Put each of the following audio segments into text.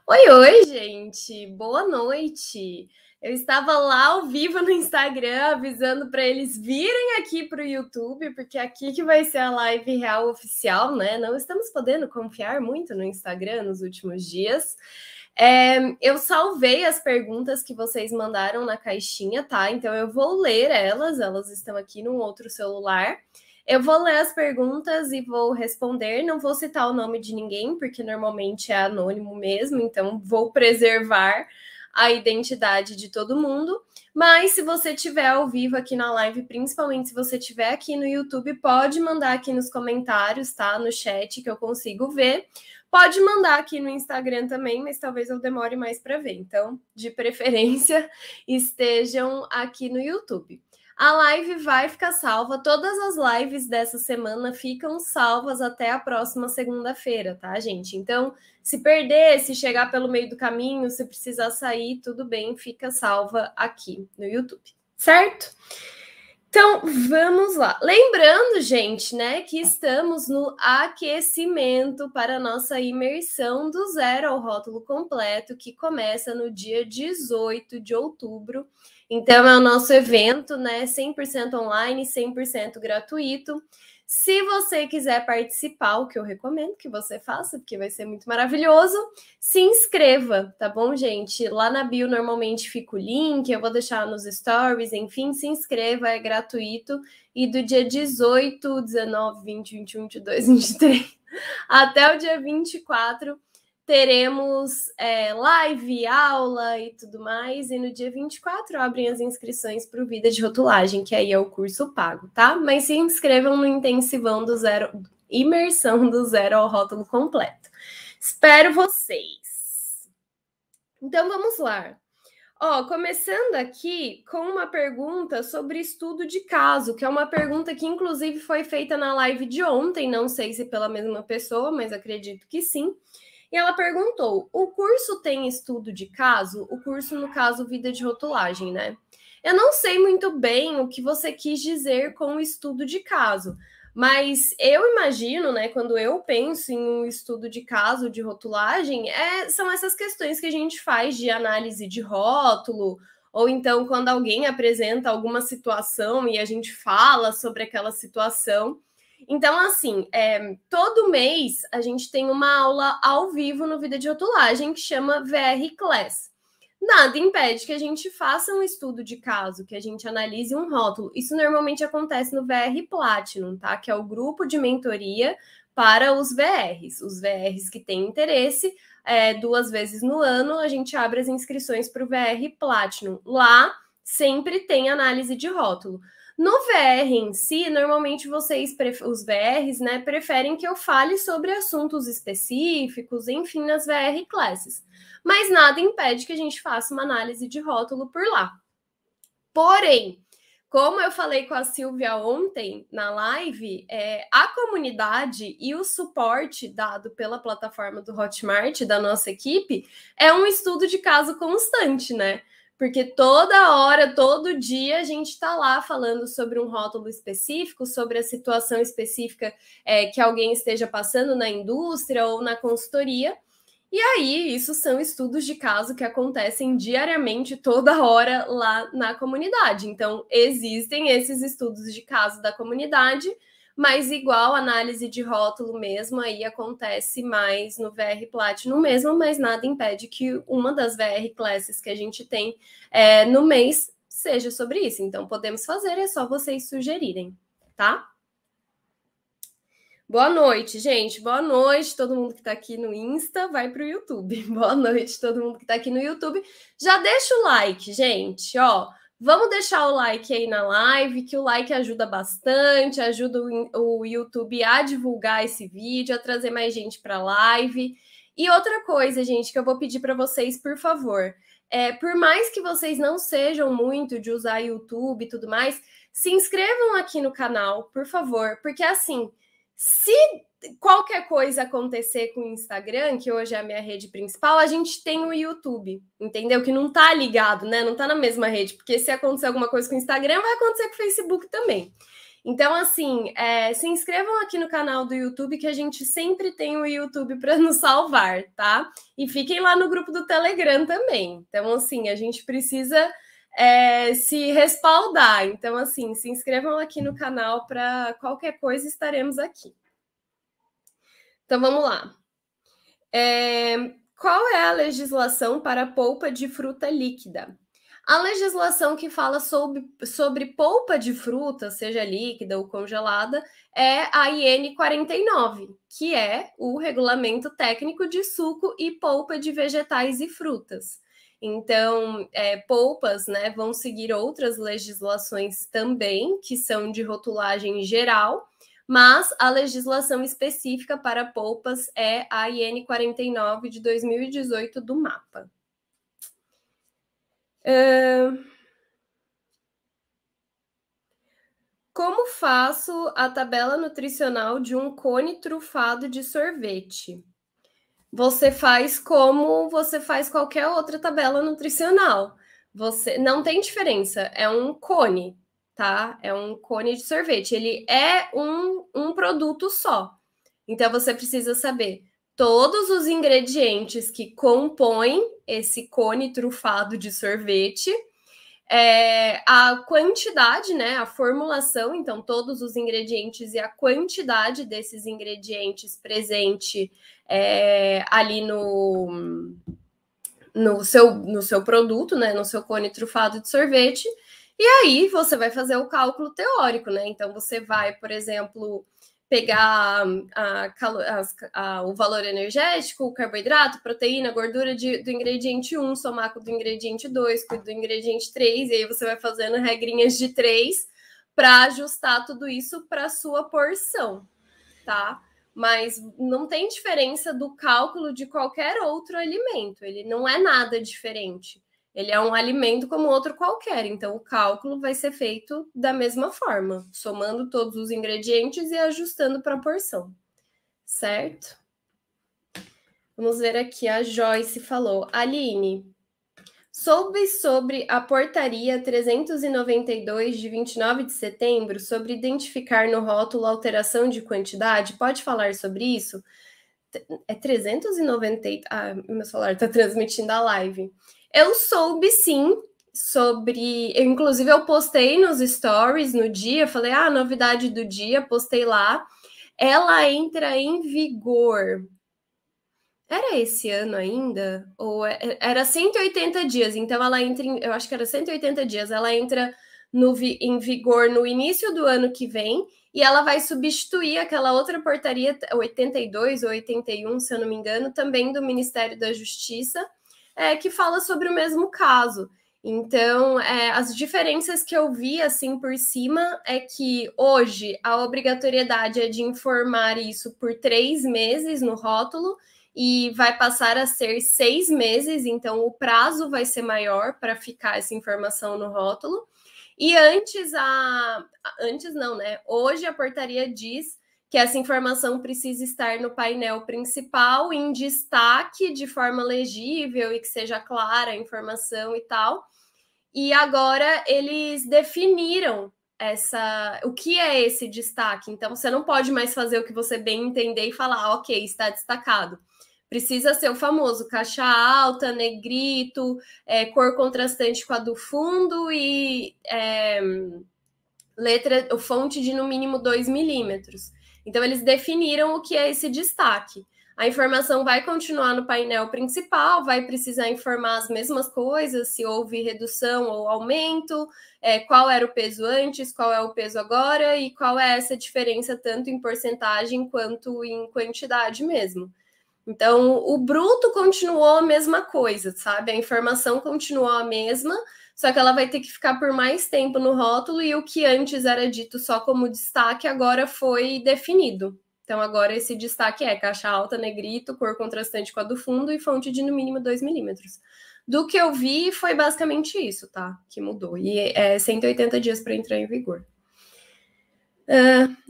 Oi, oi, gente. Boa noite. Eu estava lá ao vivo no Instagram avisando para eles virem aqui para o YouTube, porque aqui que vai ser a live real oficial, né? Não estamos podendo confiar muito no Instagram nos últimos dias. Eu salvei as perguntas que vocês mandaram na caixinha, tá? Então eu vou ler elas estão aqui num outro celular. Eu vou ler as perguntas e vou responder. Não vou citar o nome de ninguém, porque normalmente é anônimo mesmo, então vou preservar a identidade de todo mundo. Mas se você estiver ao vivo aqui na live, principalmente se você estiver aqui no YouTube, pode mandar aqui nos comentários, tá? No chat, que eu consigo ver. Pode mandar aqui no Instagram também, mas talvez eu demore mais para ver. Então, de preferência, estejam aqui no YouTube. A live vai ficar salva. Todas as lives dessa semana ficam salvas até a próxima segunda-feira, tá, gente? Então, se perder, se chegar pelo meio do caminho, se precisar sair, tudo bem, fica salva aqui no YouTube, certo? Então, vamos lá. Lembrando, gente, né, que estamos no aquecimento para a nossa imersão do zero ao rótulo completo, que começa no dia 18 de outubro. Então, é o nosso evento, né, 100% online, 100% gratuito. Se você quiser participar, o que eu recomendo que você faça, porque vai ser muito maravilhoso, se inscreva, tá bom, gente? Lá na bio normalmente fica o link, eu vou deixar nos stories, enfim, se inscreva, é gratuito. E do dia 18, 19, 20, 21, 22, 23 até o dia 24 teremos live, aula e tudo mais. E no dia 24 abrem as inscrições para o Vida de Rotulagem, que aí é o curso pago, tá? Mas se inscrevam no intensivão do zero, imersão do zero ao rótulo completo. Espero vocês. Então vamos lá. Começando aqui com uma pergunta sobre estudo de caso, que é uma pergunta que inclusive foi feita na live de ontem, não sei se pela mesma pessoa, mas acredito que sim. E ela perguntou: o curso tem estudo de caso? O curso, no caso, Vida de Rotulagem, né? Eu não sei muito bem o que você quis dizer com o estudo de caso, mas eu imagino, né, quando eu penso em um estudo de caso de rotulagem, são essas questões que a gente faz de análise de rótulo, ou então quando alguém apresenta alguma situação e a gente fala sobre aquela situação. Então, assim, todo mês a gente tem uma aula ao vivo no Vida de Rotulagem que chama VR Class. Nada impede que a gente faça um estudo de caso, que a gente analise um rótulo. Isso normalmente acontece no VR Platinum, tá? Que é o grupo de mentoria para os VRs. Os VRs que têm interesse, 2 vezes no ano, a gente abre as inscrições para o VR Platinum. Lá sempre tem análise de rótulo. No VR em si, normalmente vocês, os VRs, né, preferem que eu fale sobre assuntos específicos, enfim, nas VR Classes. Mas nada impede que a gente faça uma análise de rótulo por lá. Porém, como eu falei com a Silvia ontem na live, a comunidade e o suporte dado pela plataforma do Hotmart, da nossa equipe, é um estudo de caso constante, né? Porque toda hora, todo dia, a gente está lá falando sobre um rótulo específico, sobre a situação específica que alguém esteja passando na indústria ou na consultoria. E aí, isso são estudos de caso que acontecem diariamente, toda hora lá na comunidade. Então, existem esses estudos de caso da comunidade, mas igual análise de rótulo mesmo, aí acontece mais no VR Platinum mesmo, mas nada impede que uma das VR Classes que a gente tem no mês seja sobre isso. Então, podemos fazer, é só vocês sugerirem, tá? Boa noite, gente. Boa noite, todo mundo que está aqui no Insta, vai para o YouTube. Boa noite, todo mundo que está aqui no YouTube. Já deixa o like, gente, Vamos deixar o like aí na live, que o like ajuda bastante, ajuda o YouTube a divulgar esse vídeo, a trazer mais gente para a live. E outra coisa, gente, que eu vou pedir para vocês, por favor, por mais que vocês não sejam muito de usar YouTube e tudo mais, se inscrevam aqui no canal, por favor, porque assim, se qualquer coisa acontecer com o Instagram, que hoje é a minha rede principal, a gente tem o YouTube, entendeu? Que não tá ligado, né? Não tá na mesma rede, porque se acontecer alguma coisa com o Instagram, vai acontecer com o Facebook também. Então, assim, se inscrevam aqui no canal do YouTube, que a gente sempre tem o YouTube para nos salvar, tá? E fiquem lá no grupo do Telegram também. Então, assim, a gente precisa se respaldar. Então, assim, se inscrevam aqui no canal para qualquer coisa, estaremos aqui. Então, vamos lá. Qual é a legislação para polpa de fruta líquida? A legislação que fala sobre polpa de fruta, seja líquida ou congelada, é a IN 49, que é o Regulamento Técnico de Suco e Polpa de Vegetais e Frutas. Então, polpas, né, vão seguir outras legislações também, que são de rotulagem geral, mas a legislação específica para polpas é a IN 49 de 2018 do MAPA. Como faço a tabela nutricional de um cone trufado de sorvete? Você faz como você faz qualquer outra tabela nutricional. Você não tem diferença, é um cone, tá? É um cone de sorvete. Ele é um produto só. Então você precisa saber todos os ingredientes que compõem esse cone trufado de sorvete, a quantidade, né? A formulação, então, todos os ingredientes e a quantidade desses ingredientes presente ali no seu produto, né? No seu cone trufado de sorvete. E aí você vai fazer o cálculo teórico, né? Então você vai, por exemplo, pegar o valor energético, o carboidrato, proteína, gordura do ingrediente 1, somar com o do ingrediente 2, com o do ingrediente 3, e aí você vai fazendo regrinhas de 3 para ajustar tudo isso para a sua porção, tá? Mas não tem diferença do cálculo de qualquer outro alimento, ele não é nada diferente. Ele é um alimento como outro qualquer, então o cálculo vai ser feito da mesma forma, somando todos os ingredientes e ajustando para a porção, certo? Vamos ver aqui, a Joyce falou. Aline, soube sobre a portaria 392 de 29 de setembro sobre identificar no rótulo alteração de quantidade? Pode falar sobre isso? É 390... Ah, meu celular está transmitindo a live. Eu soube, sim, sobre... Inclusive, eu postei nos stories no dia, falei, novidade do dia, postei lá. Ela entra em vigor. Era esse ano ainda? Ou era 180 dias, então ela entra eu acho que era 180 dias, ela entra em vigor no início do ano que vem, e ela vai substituir aquela outra portaria 82 ou 81, se eu não me engano, também do Ministério da Justiça, que fala sobre o mesmo caso. Então, as diferenças que eu vi assim por cima é que hoje a obrigatoriedade é de informar isso por 3 meses no rótulo, e vai passar a ser 6 meses, então o prazo vai ser maior para ficar essa informação no rótulo. E antes não, né? Hoje a portaria diz que essa informação precisa estar no painel principal, em destaque, de forma legível e que seja clara a informação e tal. E agora eles definiram o que é esse destaque. Então você não pode mais fazer o que você bem entender e falar, ok, está destacado. Precisa ser o famoso caixa alta, negrito, cor contrastante com a do fundo e fonte de no mínimo 2 milímetros. Então, eles definiram o que é esse destaque. A informação vai continuar no painel principal, vai precisar informar as mesmas coisas, se houve redução ou aumento, qual era o peso antes, qual é o peso agora e qual é essa diferença tanto em porcentagem quanto em quantidade mesmo. Então, o bruto continuou a mesma coisa, sabe? A informação continuou a mesma, só que ela vai ter que ficar por mais tempo no rótulo e o que antes era dito só como destaque agora foi definido. Então, agora esse destaque é caixa alta, negrito, cor contrastante com a do fundo e fonte de no mínimo 2 milímetros. Do que eu vi, foi basicamente isso, tá? Que mudou. E é 180 dias para entrar em vigor.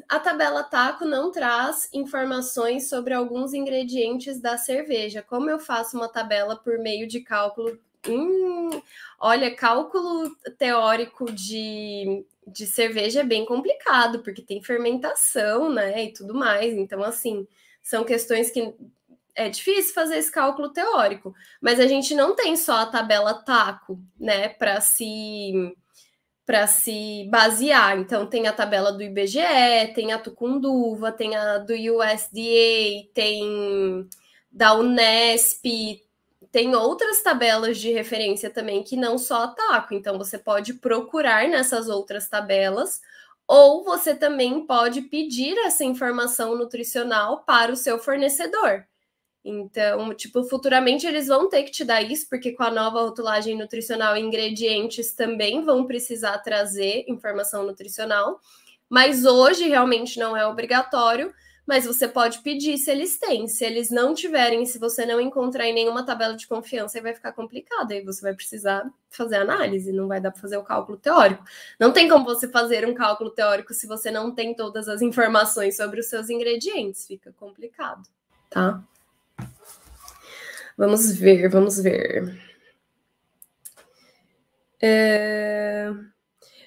A tabela TACO não traz informações sobre alguns ingredientes da cerveja. Como eu faço uma tabela por meio de cálculo Olha, cálculo teórico de cerveja é bem complicado, porque tem fermentação, né, e tudo mais. Então, assim, são questões que é difícil fazer esse cálculo teórico. Mas a gente não tem só a tabela TACO, né, para se basear. Então, tem a tabela do IBGE, tem a Tucunduva, tem a do USDA, tem da Unesp, tem outras tabelas de referência também que não só a TACO. Então, você pode procurar nessas outras tabelas, ou você também pode pedir essa informação nutricional para o seu fornecedor. Então, tipo, futuramente eles vão ter que te dar isso, porque com a nova rotulagem nutricional, ingredientes também vão precisar trazer informação nutricional. Mas hoje realmente não é obrigatório, mas você pode pedir se eles têm. Se eles não tiverem, se você não encontrar em nenhuma tabela de confiança, aí vai ficar complicado. Aí você vai precisar fazer análise, não vai dar para fazer o cálculo teórico. Não tem como você fazer um cálculo teórico se você não tem todas as informações sobre os seus ingredientes. Fica complicado, tá? Vamos ver, vamos ver.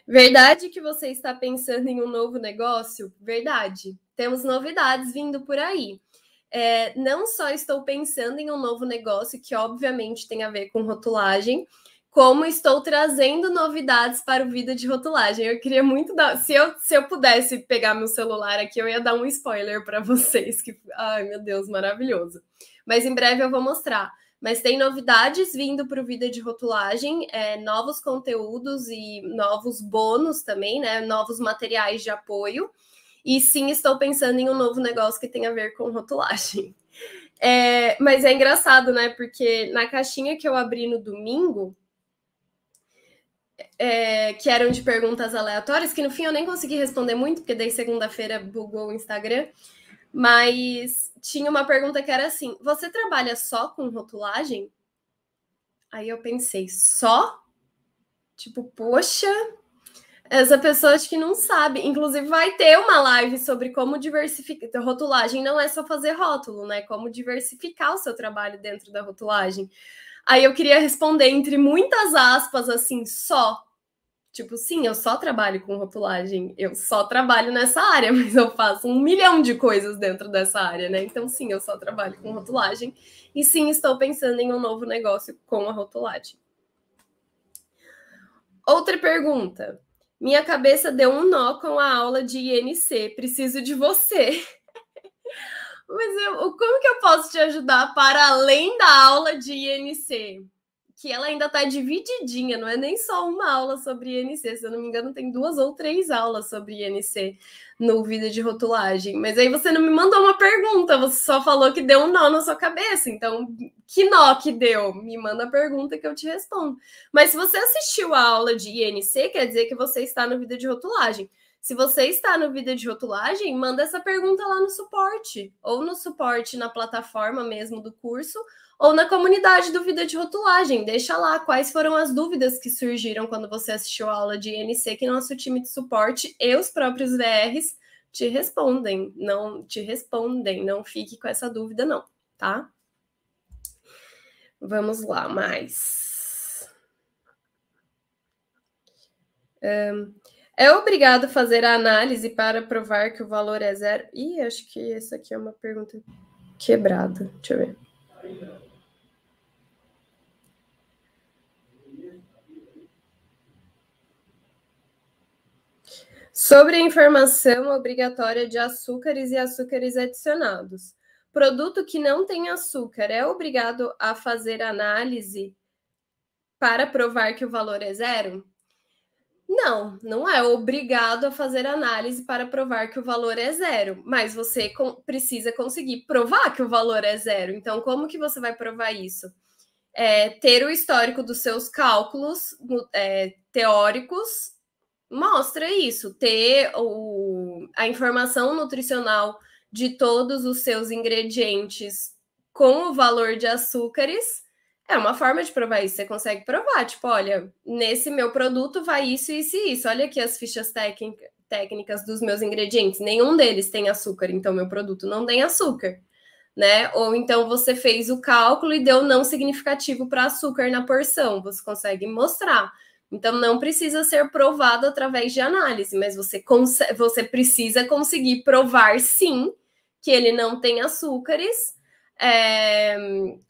Verdade que você está pensando em um novo negócio? Verdade. Temos novidades vindo por aí. Não só estou pensando em um novo negócio, que obviamente tem a ver com rotulagem, como estou trazendo novidades para o Vida de Rotulagem. Eu queria muito dar... Se eu pudesse pegar meu celular aqui, eu ia dar um spoiler para vocês. Ai, meu Deus, maravilhoso. Mas em breve eu vou mostrar. Mas tem novidades vindo para o Vida de Rotulagem, novos conteúdos e novos bônus também, né? Novos materiais de apoio. E sim, estou pensando em um novo negócio que tem a ver com rotulagem. Mas é engraçado, né? Porque na caixinha que eu abri no domingo, que eram de perguntas aleatórias, que no fim eu nem consegui responder muito, porque daí segunda-feira bugou o Instagram, mas tinha uma pergunta que era assim: você trabalha só com rotulagem? Aí eu pensei, só? Tipo, poxa, essa pessoa acho que não sabe. Inclusive vai ter uma live sobre como diversificar. Rotulagem não é só fazer rótulo, né? Como diversificar o seu trabalho dentro da rotulagem. Aí eu queria responder entre muitas aspas, assim, só. Tipo, sim, eu só trabalho com rotulagem, eu só trabalho nessa área, mas eu faço 1 milhão de coisas dentro dessa área, né? Então, sim, eu só trabalho com rotulagem. E sim, estou pensando em um novo negócio com a rotulagem. Outra pergunta. Minha cabeça deu um nó com a aula de INC. Preciso de você. Mas como que eu posso te ajudar para além da aula de INC? Que ela ainda está divididinha, não é nem só uma aula sobre INC, se eu não me engano, tem 2 ou 3 aulas sobre INC no Vida de Rotulagem. Mas aí você não me mandou uma pergunta, você só falou que deu um nó na sua cabeça. Então, que nó que deu? Me manda a pergunta que eu te respondo. Mas se você assistiu a aula de INC, quer dizer que você está no Vida de Rotulagem. Se você está no Vida de Rotulagem, manda essa pergunta lá no suporte, ou no suporte na plataforma mesmo do curso, ou na comunidade do Vida de Rotulagem. Deixa lá quais foram as dúvidas que surgiram quando você assistiu a aula de INC, que nosso time de suporte e os próprios VRs te respondem. Não fique com essa dúvida não, tá? Vamos lá, mais. É obrigado fazer a análise para provar que o valor é zero? Ih, acho que essa aqui é uma pergunta quebrada. Deixa eu ver. Sobre a informação obrigatória de açúcares e açúcares adicionados. Produto que não tem açúcar é obrigado a fazer análise para provar que o valor é zero? Não, não é obrigado a fazer análise para provar que o valor é zero, mas você precisa conseguir provar que o valor é zero. Então, como que você vai provar isso? Ter o histórico dos seus cálculos teóricos mostra isso. Ter a informação nutricional de todos os seus ingredientes com o valor de açúcares é uma forma de provar isso. Você consegue provar, tipo, olha, nesse meu produto vai isso, isso e isso. Olha aqui as fichas técnicas dos meus ingredientes. Nenhum deles tem açúcar, então meu produto não tem açúcar. né? Ou então você fez o cálculo e deu não significativo para açúcar na porção, você consegue mostrar. Então, não precisa ser provado através de análise, mas você precisa conseguir provar, sim, que ele não tem açúcares,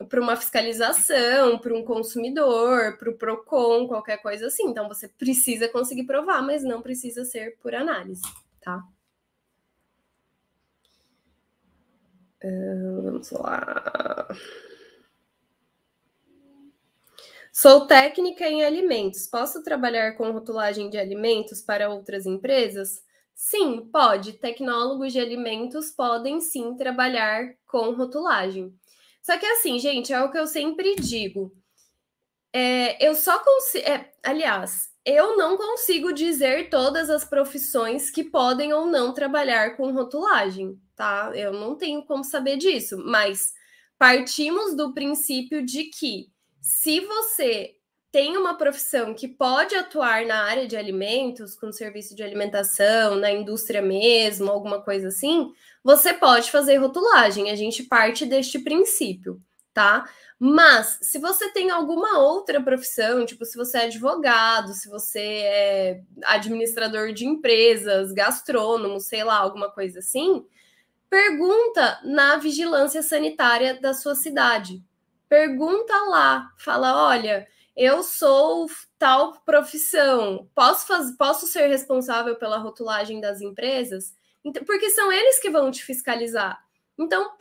para uma fiscalização, para um consumidor, para o PROCON, qualquer coisa assim. Então, você precisa conseguir provar, mas não precisa ser por análise, tá? Vamos lá. Sou técnica em alimentos. Posso trabalhar com rotulagem de alimentos para outras empresas? Sim, pode. Tecnólogos de alimentos podem sim trabalhar com rotulagem. Só que assim, gente, é o que eu sempre digo. Eu só consigo. Aliás, eu não consigo dizer todas as profissões que podem ou não trabalhar com rotulagem, tá? Eu não tenho como saber disso, mas partimos do princípio de que se você tem uma profissão que pode atuar na área de alimentos, com serviço de alimentação, na indústria mesmo, alguma coisa assim, você pode fazer rotulagem. A gente parte deste princípio, tá? Mas, se você tem alguma outra profissão, tipo, se você é advogado, se você é administrador de empresas, gastrônomo, sei lá, alguma coisa assim, pergunta na vigilância sanitária da sua cidade. Pergunta lá, fala, olha, eu sou tal profissão, posso ser responsável pela rotulagem das empresas? Porque são eles que vão te fiscalizar. Então,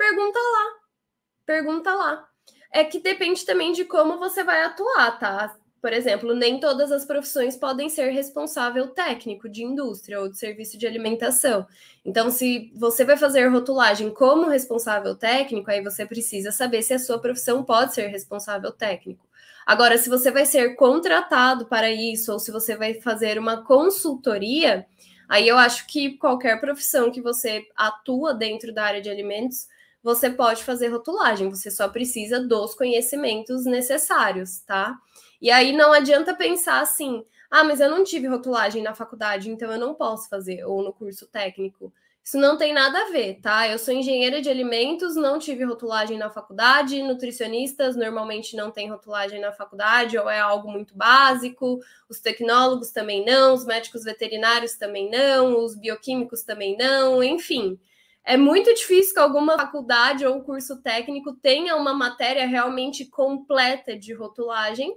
pergunta lá. É que depende também de como você vai atuar, tá? Por exemplo, nem todas as profissões podem ser responsável técnico de indústria ou de serviço de alimentação. Então, se você vai fazer rotulagem como responsável técnico, aí você precisa saber se a sua profissão pode ser responsável técnico. Agora, se você vai ser contratado para isso, ou se você vai fazer uma consultoria, aí eu acho que qualquer profissão que você atua dentro da área de alimentos, você pode fazer rotulagem, você só precisa dos conhecimentos necessários, tá? E aí não adianta pensar assim, mas eu não tive rotulagem na faculdade, então eu não posso fazer, ou no curso técnico. Isso não tem nada a ver, tá? Eu sou engenheira de alimentos, não tive rotulagem na faculdade, nutricionistas normalmente não têm rotulagem na faculdade, ou é algo muito básico, os tecnólogos também não, os médicos veterinários também não, os bioquímicos também não, enfim. É muito difícil que alguma faculdade ou curso técnico tenha uma matéria realmente completa de rotulagem.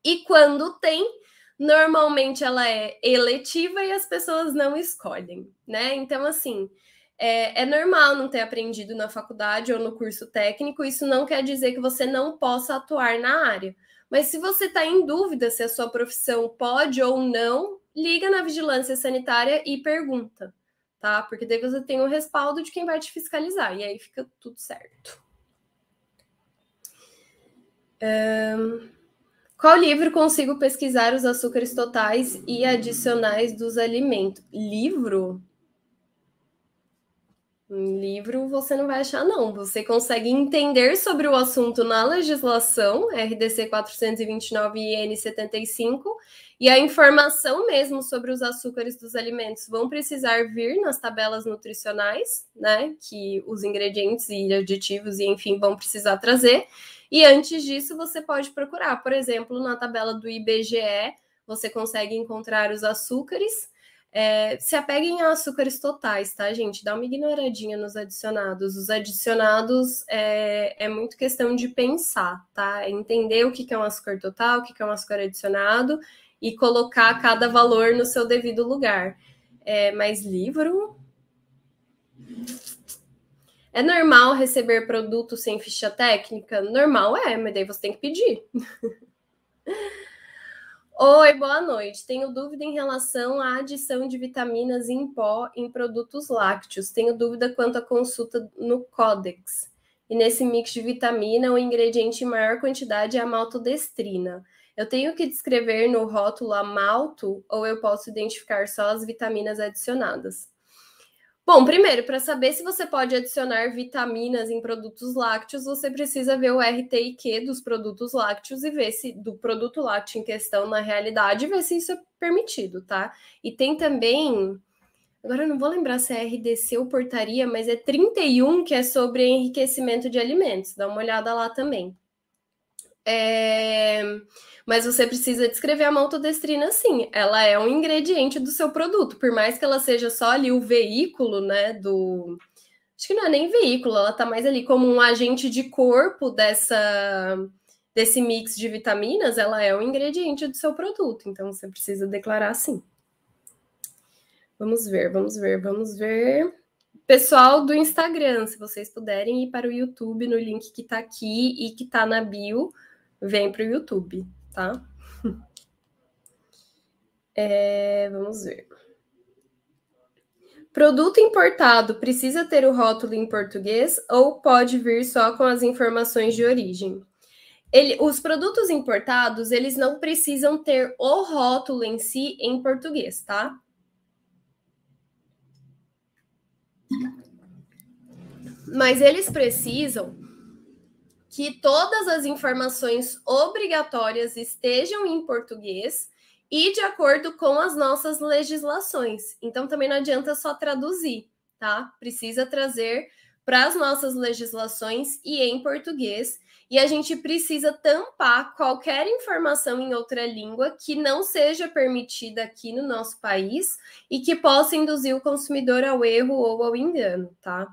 E quando tem, normalmente ela é eletiva e as pessoas não escolhem, né? Então, assim, é normal não ter aprendido na faculdade ou no curso técnico. Isso não quer dizer que você não possa atuar na área. Mas se você está em dúvida se a sua profissão pode ou não, liga na vigilância sanitária e pergunta, tá? Porque daí você tem o respaldo de quem vai te fiscalizar, e aí fica tudo certo. Qual livro consigo pesquisar os açúcares totais e adicionais dos alimentos? Livro? Livro você não vai achar, não. Você consegue entender sobre o assunto na legislação, RDC 429 e IN 75, e a informação mesmo sobre os açúcares dos alimentos vão precisar vir nas tabelas nutricionais, né? Que os ingredientes e aditivos, e enfim, vão precisar trazer. E antes disso, você pode procurar, por exemplo, na tabela do IBGE, você consegue encontrar os açúcares. Se apeguem a açúcares totais, tá, gente? Dá uma ignoradinha nos adicionados. Os adicionados é muito questão de pensar, tá? Entender o que é um açúcar total, o que é um açúcar adicionado e colocar cada valor no seu devido lugar. Mas livro... É normal receber produto sem ficha técnica? Normal mas daí você tem que pedir. Oi, boa noite. Tenho dúvida em relação à adição de vitaminas em pó em produtos lácteos. Tenho dúvida quanto à consulta no Códex. E nesse mix de vitamina, o ingrediente em maior quantidade é a maltodestrina. Eu tenho que descrever no rótulo a malto ou eu posso identificar só as vitaminas adicionadas? Bom, primeiro, para saber se você pode adicionar vitaminas em produtos lácteos, você precisa ver o RTIQ dos produtos lácteos e ver se do produto lácteo em questão na realidade, ver se isso é permitido, tá? E tem também, Agora eu não vou lembrar se é RDC ou portaria, mas é 31 que é sobre enriquecimento de alimentos. Dá uma olhada lá também. Mas você precisa descrever a maltodestrina sim. Ela é um ingrediente do seu produto, por mais que ela seja só ali o veículo, né, do... Acho que não é nem veículo, ela tá mais ali como um agente de corpo desse mix de vitaminas, ela é um ingrediente do seu produto, então você precisa declarar sim. Vamos ver. Pessoal do Instagram, se vocês puderem ir para o YouTube no link que tá aqui e que tá na bio, vem para o YouTube, tá? Vamos ver. Produto importado precisa ter o rótulo em português ou pode vir só com as informações de origem? Os produtos importados, eles não precisam ter o rótulo em si em português, tá? Mas eles precisam que todas as informações obrigatórias estejam em português e de acordo com as nossas legislações. Então, também não adianta só traduzir, tá? Precisa trazer para as nossas legislações e em português. E a gente precisa tampar qualquer informação em outra língua que não seja permitida aqui no nosso país e que possa induzir o consumidor ao erro ou ao engano, tá?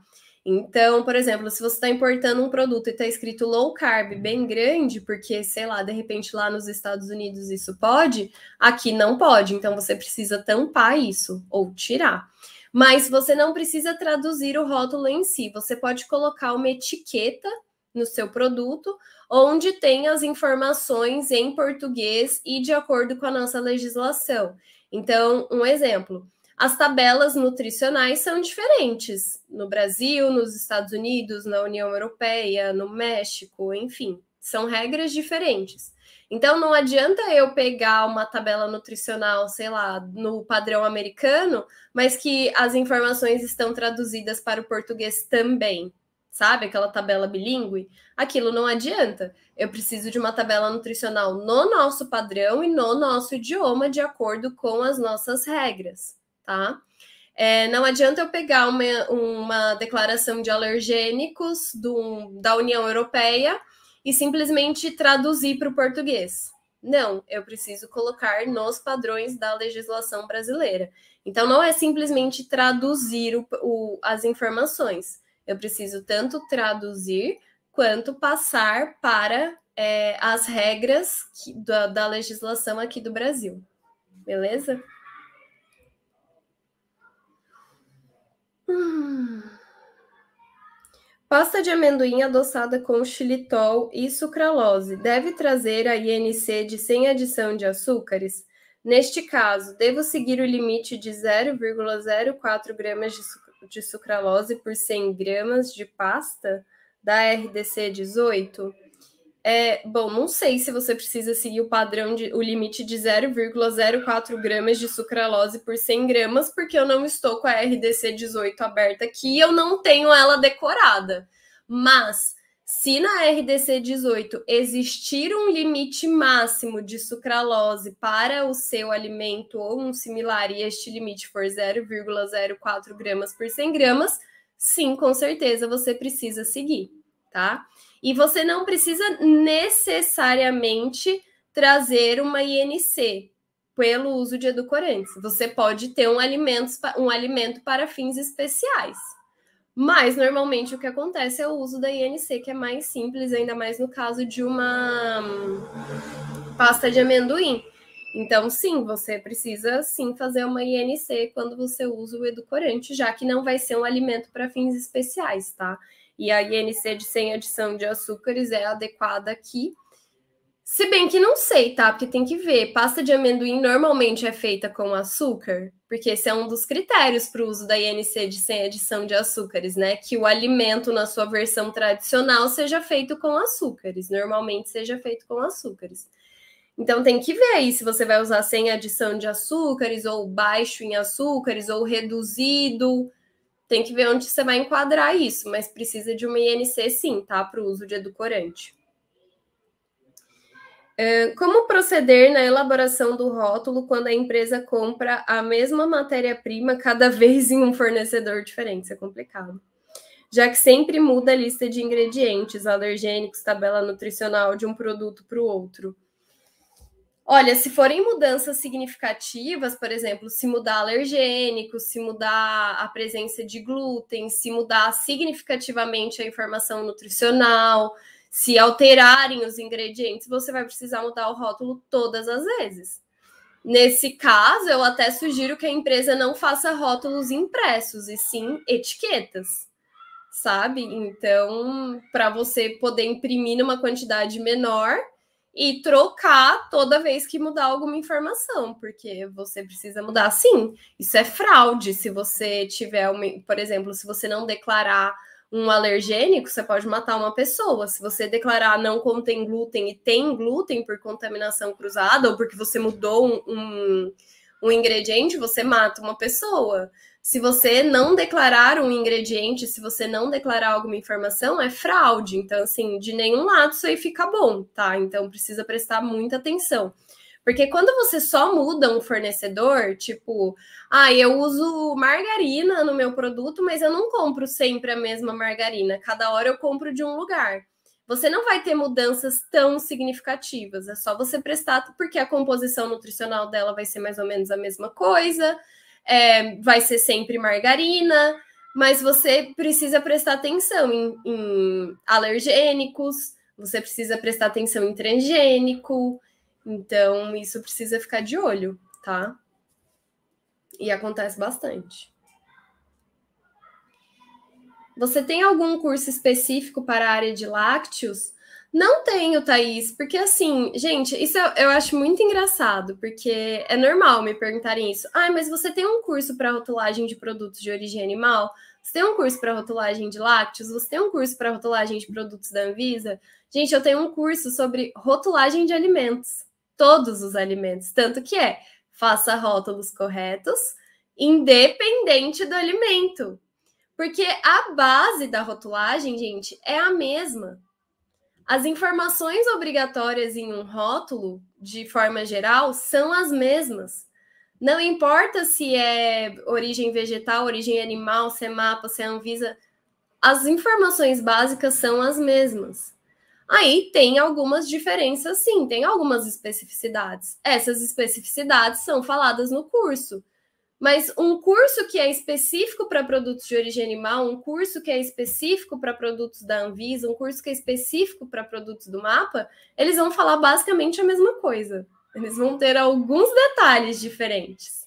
Então, por exemplo, se você está importando um produto e está escrito low carb bem grande, porque, sei lá, de repente lá nos Estados Unidos isso pode, aqui não pode. Então, você precisa tampar isso ou tirar. Mas você não precisa traduzir o rótulo em si. Você pode colocar uma etiqueta no seu produto, onde tem as informações em português e de acordo com a nossa legislação. Então, um exemplo. As tabelas nutricionais são diferentes no Brasil, nos Estados Unidos, na União Europeia, no México, enfim, são regras diferentes. Então, não adianta eu pegar uma tabela nutricional, sei lá, no padrão americano, mas que as informações estão traduzidas para o português também, sabe? Aquela tabela bilíngue. Aquilo não adianta. Eu preciso de uma tabela nutricional no nosso padrão e no nosso idioma, de acordo com as nossas regras. Tá? Não adianta eu pegar uma declaração de alergênicos da União Europeia e simplesmente traduzir para o português. Não, eu preciso colocar nos padrões da legislação brasileira. Então, não é simplesmente traduzir as informações. Eu preciso tanto traduzir quanto passar para as regras da legislação aqui do Brasil. Beleza? Pasta de amendoim adoçada com xilitol e sucralose deve trazer a INC de sem adição de açúcares? Neste caso, devo seguir o limite de 0,04 gramas de sucralose por 100 gramas de pasta da RDC 18? Bom, não sei se você precisa seguir o padrão, o limite de 0,04 gramas de sucralose por 100 gramas, porque eu não estou com a RDC 18 aberta aqui e eu não tenho ela decorada. Mas, se na RDC 18 existir um limite máximo de sucralose para o seu alimento ou um similar e este limite for 0,04 gramas por 100 gramas, sim, com certeza você precisa seguir, tá? E você não precisa necessariamente trazer uma INC pelo uso de edulcorantes. Você pode ter um alimento para fins especiais. Mas, normalmente, o que acontece é o uso da INC, que é mais simples, ainda mais no caso de uma pasta de amendoim. Então, sim, você precisa, sim, fazer uma INC quando você usa o edulcorante, já que não vai ser um alimento para fins especiais, tá? E a INC de sem adição de açúcares é adequada aqui. Se bem que não sei, tá? Porque tem que ver. Pasta de amendoim normalmente é feita com açúcar, porque esse é um dos critérios para o uso da INC de sem adição de açúcares, né? Que o alimento na sua versão tradicional seja feito com açúcares. Normalmente seja feito com açúcares. Então tem que ver aí se você vai usar sem adição de açúcares, ou baixo em açúcares, ou reduzido. Tem que ver onde você vai enquadrar isso, mas precisa de uma INC sim, tá? Para o uso de edulcorante. Como proceder na elaboração do rótulo quando a empresa compra a mesma matéria-prima cada vez em um fornecedor diferente? Isso é complicado. Já que sempre muda a lista de ingredientes, alergênicos, tabela nutricional de um produto para o outro. Olha, se forem mudanças significativas, por exemplo, se mudar alergênicos, se mudar a presença de glúten, se mudar significativamente a informação nutricional, se alterarem os ingredientes, você vai precisar mudar o rótulo todas as vezes. Nesse caso, eu até sugiro que a empresa não faça rótulos impressos, e sim etiquetas, sabe? Então, para você poder imprimir numa quantidade menor e trocar toda vez que mudar alguma informação, porque você precisa mudar sim. Isso é fraude. Se você tiver, por exemplo, se você não declarar um alergênico, você pode matar uma pessoa. Se você declarar não contém glúten e tem glúten por contaminação cruzada, ou porque você mudou um ingrediente, você mata uma pessoa. Se você não declarar um ingrediente, se você não declarar alguma informação, é fraude. Então, assim, de nenhum lado isso aí fica bom, tá? Então, precisa prestar muita atenção. Porque quando você só muda um fornecedor, tipo, eu uso margarina no meu produto, mas eu não compro sempre a mesma margarina. Cada hora eu compro de um lugar. Você não vai ter mudanças tão significativas. É só você prestar, porque a composição nutricional dela vai ser mais ou menos a mesma coisa. Vai ser sempre margarina, mas você precisa prestar atenção em alergênicos, você precisa prestar atenção em transgênico, então isso precisa ficar de olho, tá? E acontece bastante. Você tem algum curso específico para a área de lácteos? Não tenho, Thaís, porque assim, gente, isso eu acho muito engraçado, porque é normal me perguntarem isso. Mas você tem um curso para rotulagem de produtos de origem animal? Você tem um curso para rotulagem de lácteos? Você tem um curso para rotulagem de produtos da Anvisa? Gente, eu tenho um curso sobre rotulagem de alimentos, todos os alimentos, tanto que faça rótulos corretos, independente do alimento. Porque a base da rotulagem, gente, é a mesma. As informações obrigatórias em um rótulo, de forma geral, são as mesmas. Não importa se é origem vegetal, origem animal, se é MAPA, se é Anvisa, as informações básicas são as mesmas. Aí tem algumas diferenças, sim, tem algumas especificidades. Essas especificidades são faladas no curso. Mas um curso que é específico para produtos de origem animal, um curso que é específico para produtos da Anvisa, um curso que é específico para produtos do MAPA, eles vão falar basicamente a mesma coisa. Eles vão ter alguns detalhes diferentes,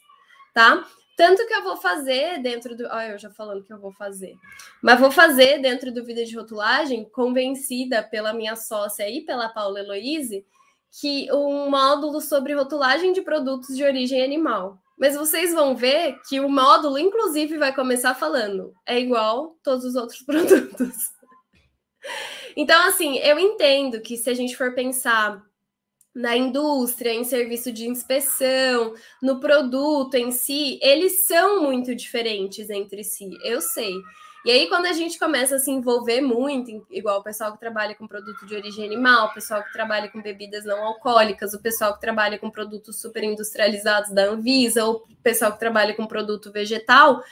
tá? Tanto que eu vou fazer dentro do... eu já falando que eu vou fazer. Mas vou fazer dentro do Vida de Rotulagem, convencida pela minha sócia e pela Paula Heloise, que um módulo sobre rotulagem de produtos de origem animal. Mas vocês vão ver que o módulo, inclusive, vai começar falando é igual todos os outros produtos. Então, assim, eu entendo que se a gente for pensar na indústria, em serviço de inspeção, no produto em si, eles são muito diferentes entre si, eu sei. E aí, quando a gente começa a se envolver muito, igual o pessoal que trabalha com produto de origem animal, o pessoal que trabalha com bebidas não alcoólicas, o pessoal que trabalha com produtos super industrializados da Anvisa, ou o pessoal que trabalha com produto vegetal,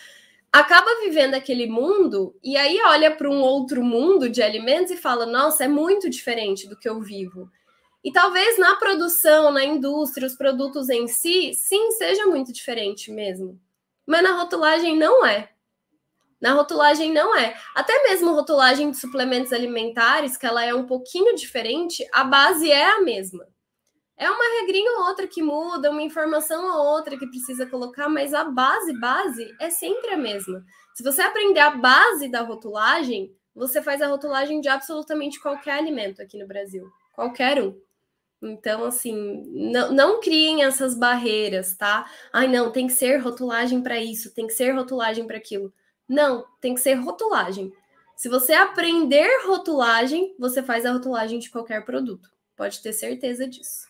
acaba vivendo aquele mundo e aí olha para um outro mundo de alimentos e fala, nossa, é muito diferente do que eu vivo. E talvez na produção, na indústria, os produtos em si, sim, seja muito diferente mesmo. Mas na rotulagem não é. Na rotulagem não é. Até mesmo rotulagem de suplementos alimentares, que ela é um pouquinho diferente, a base é a mesma. É uma regrinha ou outra que muda, uma informação ou outra que precisa colocar, mas a base é sempre a mesma. Se você aprender a base da rotulagem, você faz a rotulagem de absolutamente qualquer alimento aqui no Brasil. Qualquer um. Então, assim, não criem essas barreiras, tá? Não, tem que ser rotulagem para isso, tem que ser rotulagem para aquilo. Não, tem que ser rotulagem. Se você aprender rotulagem, você faz a rotulagem de qualquer produto. Pode ter certeza disso.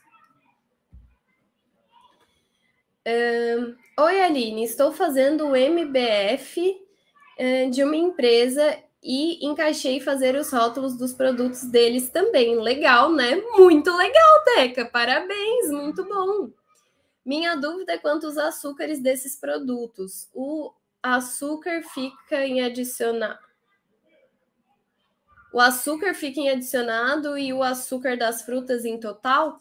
Oi, Aline, estou fazendo o MBF de uma empresa e encaixei fazer os rótulos dos produtos deles também. Legal, né? Muito legal, Teca. Parabéns, muito bom. Minha dúvida é quanto aos açúcares desses produtos. O açúcar fica em adicionar. O açúcar fica em adicionado e o açúcar das frutas em total?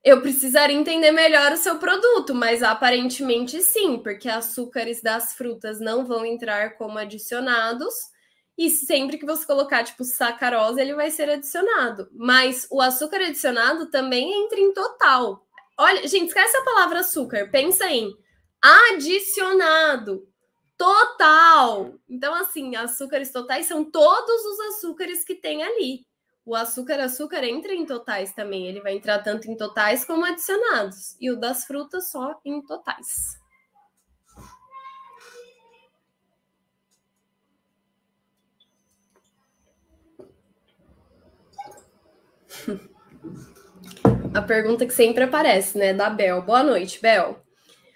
Eu precisaria entender melhor o seu produto, mas aparentemente sim, porque açúcares das frutas não vão entrar como adicionados e sempre que você colocar, tipo, sacarose, ele vai ser adicionado. Mas o açúcar adicionado também entra em total. Olha, gente, esquece a palavra açúcar, pensa em adicionado, total. Então, assim, açúcares totais são todos os açúcares que tem ali. O açúcar entra em totais também. Ele vai entrar tanto em totais como adicionados. E o das frutas só em totais. A pergunta que sempre aparece, né? Da Bel. Boa noite, Bel.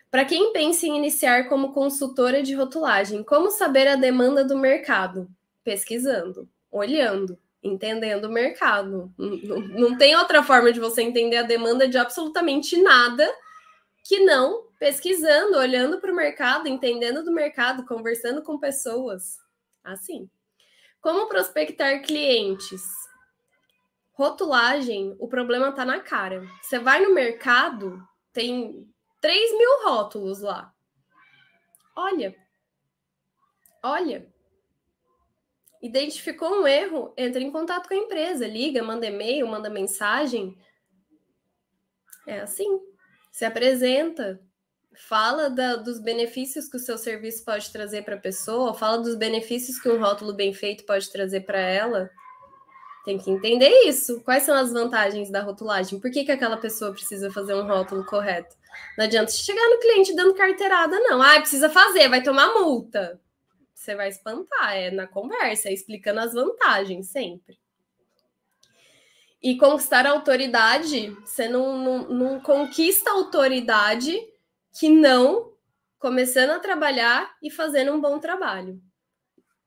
Para quem pensa em iniciar como consultora de rotulagem, como saber a demanda do mercado? Pesquisando, olhando, entendendo o mercado. Não tem outra forma de você entender a demanda de absolutamente nada que não pesquisando, olhando para o mercado, entendendo do mercado, conversando com pessoas. Assim. Como prospectar clientes? Rotulagem, o problema está na cara. Você vai no mercado, tem 3.000 rótulos lá. Olha. Identificou um erro, entra em contato com a empresa, liga, manda e-mail, manda mensagem. É assim. Se apresenta, fala dos benefícios que o seu serviço pode trazer para a pessoa, fala dos benefícios que um rótulo bem feito pode trazer para ela. Tem que entender isso. Quais são as vantagens da rotulagem? Por que aquela pessoa precisa fazer um rótulo correto? Não adianta chegar no cliente dando carteirada, não. Ah, precisa fazer, vai tomar multa. Você vai espantar, é na conversa, é explicando as vantagens sempre. E conquistar a autoridade, você não conquista a autoridade que não começando a trabalhar e fazendo um bom trabalho.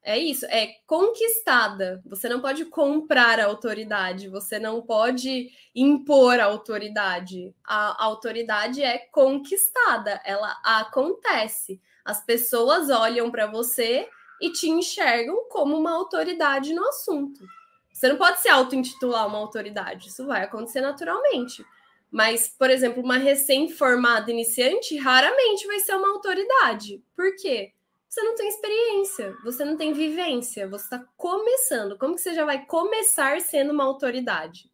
É isso, é conquistada. Você não pode comprar a autoridade, você não pode impor a autoridade. A autoridade é conquistada, ela acontece. As pessoas olham para você e te enxergam como uma autoridade no assunto. Você não pode se auto-intitular uma autoridade, isso vai acontecer naturalmente. Mas, por exemplo, uma recém-formada iniciante raramente vai ser uma autoridade. Por quê? Você não tem experiência, você não tem vivência, você está começando. Como que você já vai começar sendo uma autoridade?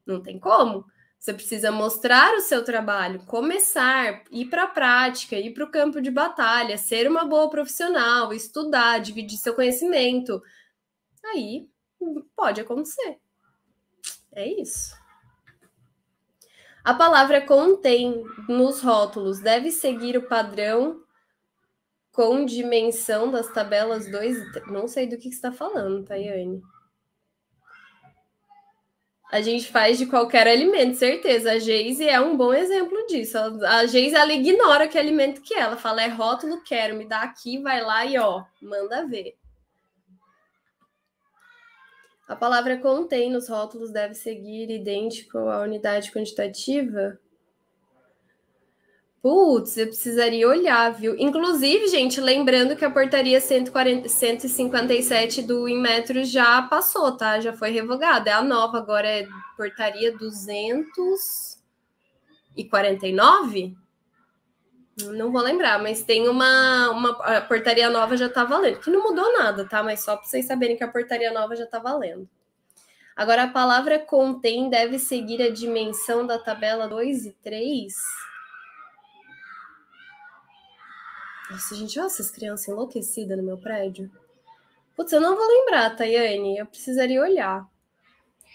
Não tem como. Você precisa mostrar o seu trabalho, começar, ir para a prática, ir para o campo de batalha, ser uma boa profissional, estudar, dividir seu conhecimento. Aí pode acontecer. É isso. A palavra contém nos rótulos deve seguir o padrão com dimensão das tabelas 2 e 3. Não sei do que você está falando, Tayane. A gente faz de qualquer alimento, certeza. A Geise é um bom exemplo disso. A Geise, ela ignora que alimento que é. Ela fala, é rótulo, quero, me dá aqui, vai lá e ó, manda ver. A palavra contém nos rótulos deve seguir idêntico à unidade quantitativa? Putz, eu precisaria olhar, viu? Inclusive, gente, lembrando que a portaria 157 do Inmetro já passou, tá? Já foi revogada. É a nova, agora é portaria 249? Não vou lembrar, mas tem a portaria nova já tá valendo. Que não mudou nada, tá? Mas só para vocês saberem que a portaria nova já tá valendo. Agora, a palavra contém deve seguir a dimensão da tabela 2 e 3? Nossa, gente, olha essas crianças enlouquecidas no meu prédio. Putz, eu não vou lembrar, Tayane. Eu precisaria olhar.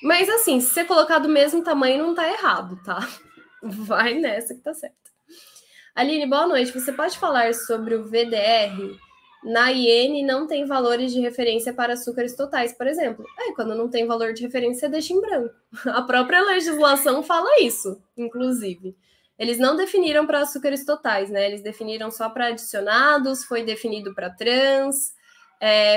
Mas, assim, se você colocar do mesmo tamanho, não tá errado, tá? Vai nessa que tá certo. Aline, boa noite. Você pode falar sobre o VDR? Na IN não tem valores de referência para açúcares totais, por exemplo. Quando não tem valor de referência, deixa em branco. A própria legislação fala isso, inclusive. Eles não definiram para açúcares totais, né? Eles definiram só para adicionados, foi definido para trans.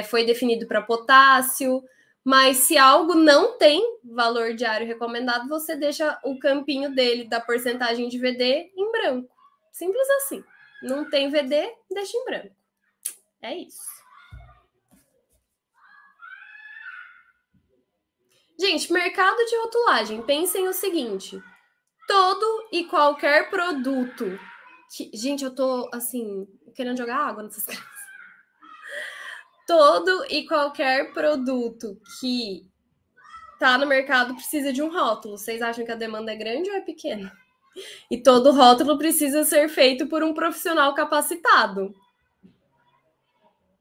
foi definido para potássio, mas se algo não tem valor diário recomendado, você deixa o campinho dele da porcentagem de VD em branco. Simples assim. Não tem VD, deixa em branco. É isso. Gente, mercado de rotulagem. Pensem o seguinte. Todo e qualquer produto... Gente, eu tô, assim, querendo jogar água nessas crianças. Todo e qualquer produto que tá no mercado precisa de um rótulo. Vocês acham que a demanda é grande ou é pequena? E todo rótulo precisa ser feito por um profissional capacitado.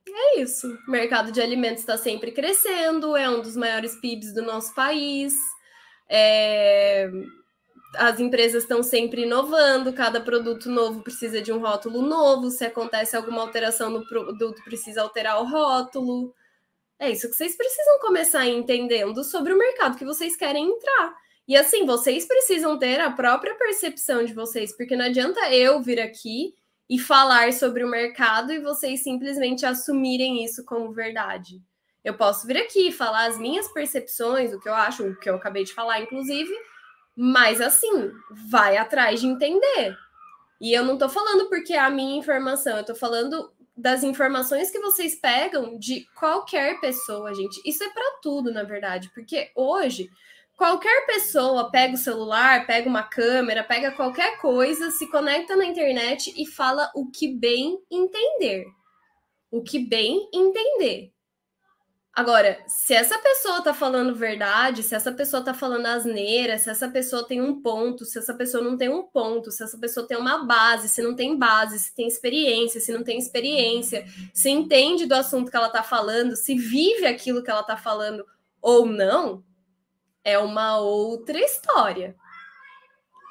É isso. O mercado de alimentos está sempre crescendo, é um dos maiores PIBs do nosso país. As empresas estão sempre inovando, cada produto novo precisa de um rótulo novo. Se acontece alguma alteração no produto, precisa alterar o rótulo. É isso que vocês precisam começar entendendo sobre o mercado que vocês querem entrar. E assim, vocês precisam ter a própria percepção de vocês, porque não adianta eu vir aqui e falar sobre o mercado e vocês simplesmente assumirem isso como verdade. Eu posso vir aqui e falar as minhas percepções, o que eu acho, o que eu acabei de falar, inclusive, mas assim, vai atrás de entender. E eu não tô falando porque é a minha informação, eu tô falando das informações que vocês pegam de qualquer pessoa, gente. Isso é para tudo, na verdade, porque hoje qualquer pessoa pega o celular, pega uma câmera, pega qualquer coisa, se conecta na internet e fala o que bem entender. O que bem entender. Agora, se essa pessoa tá falando verdade, se essa pessoa tá falando asneira, se essa pessoa tem um ponto, se essa pessoa não tem um ponto, se essa pessoa tem uma base, se não tem base, se tem experiência, se não tem experiência, se entende do assunto que ela tá falando, se vive aquilo que ela tá falando ou não, é uma outra história.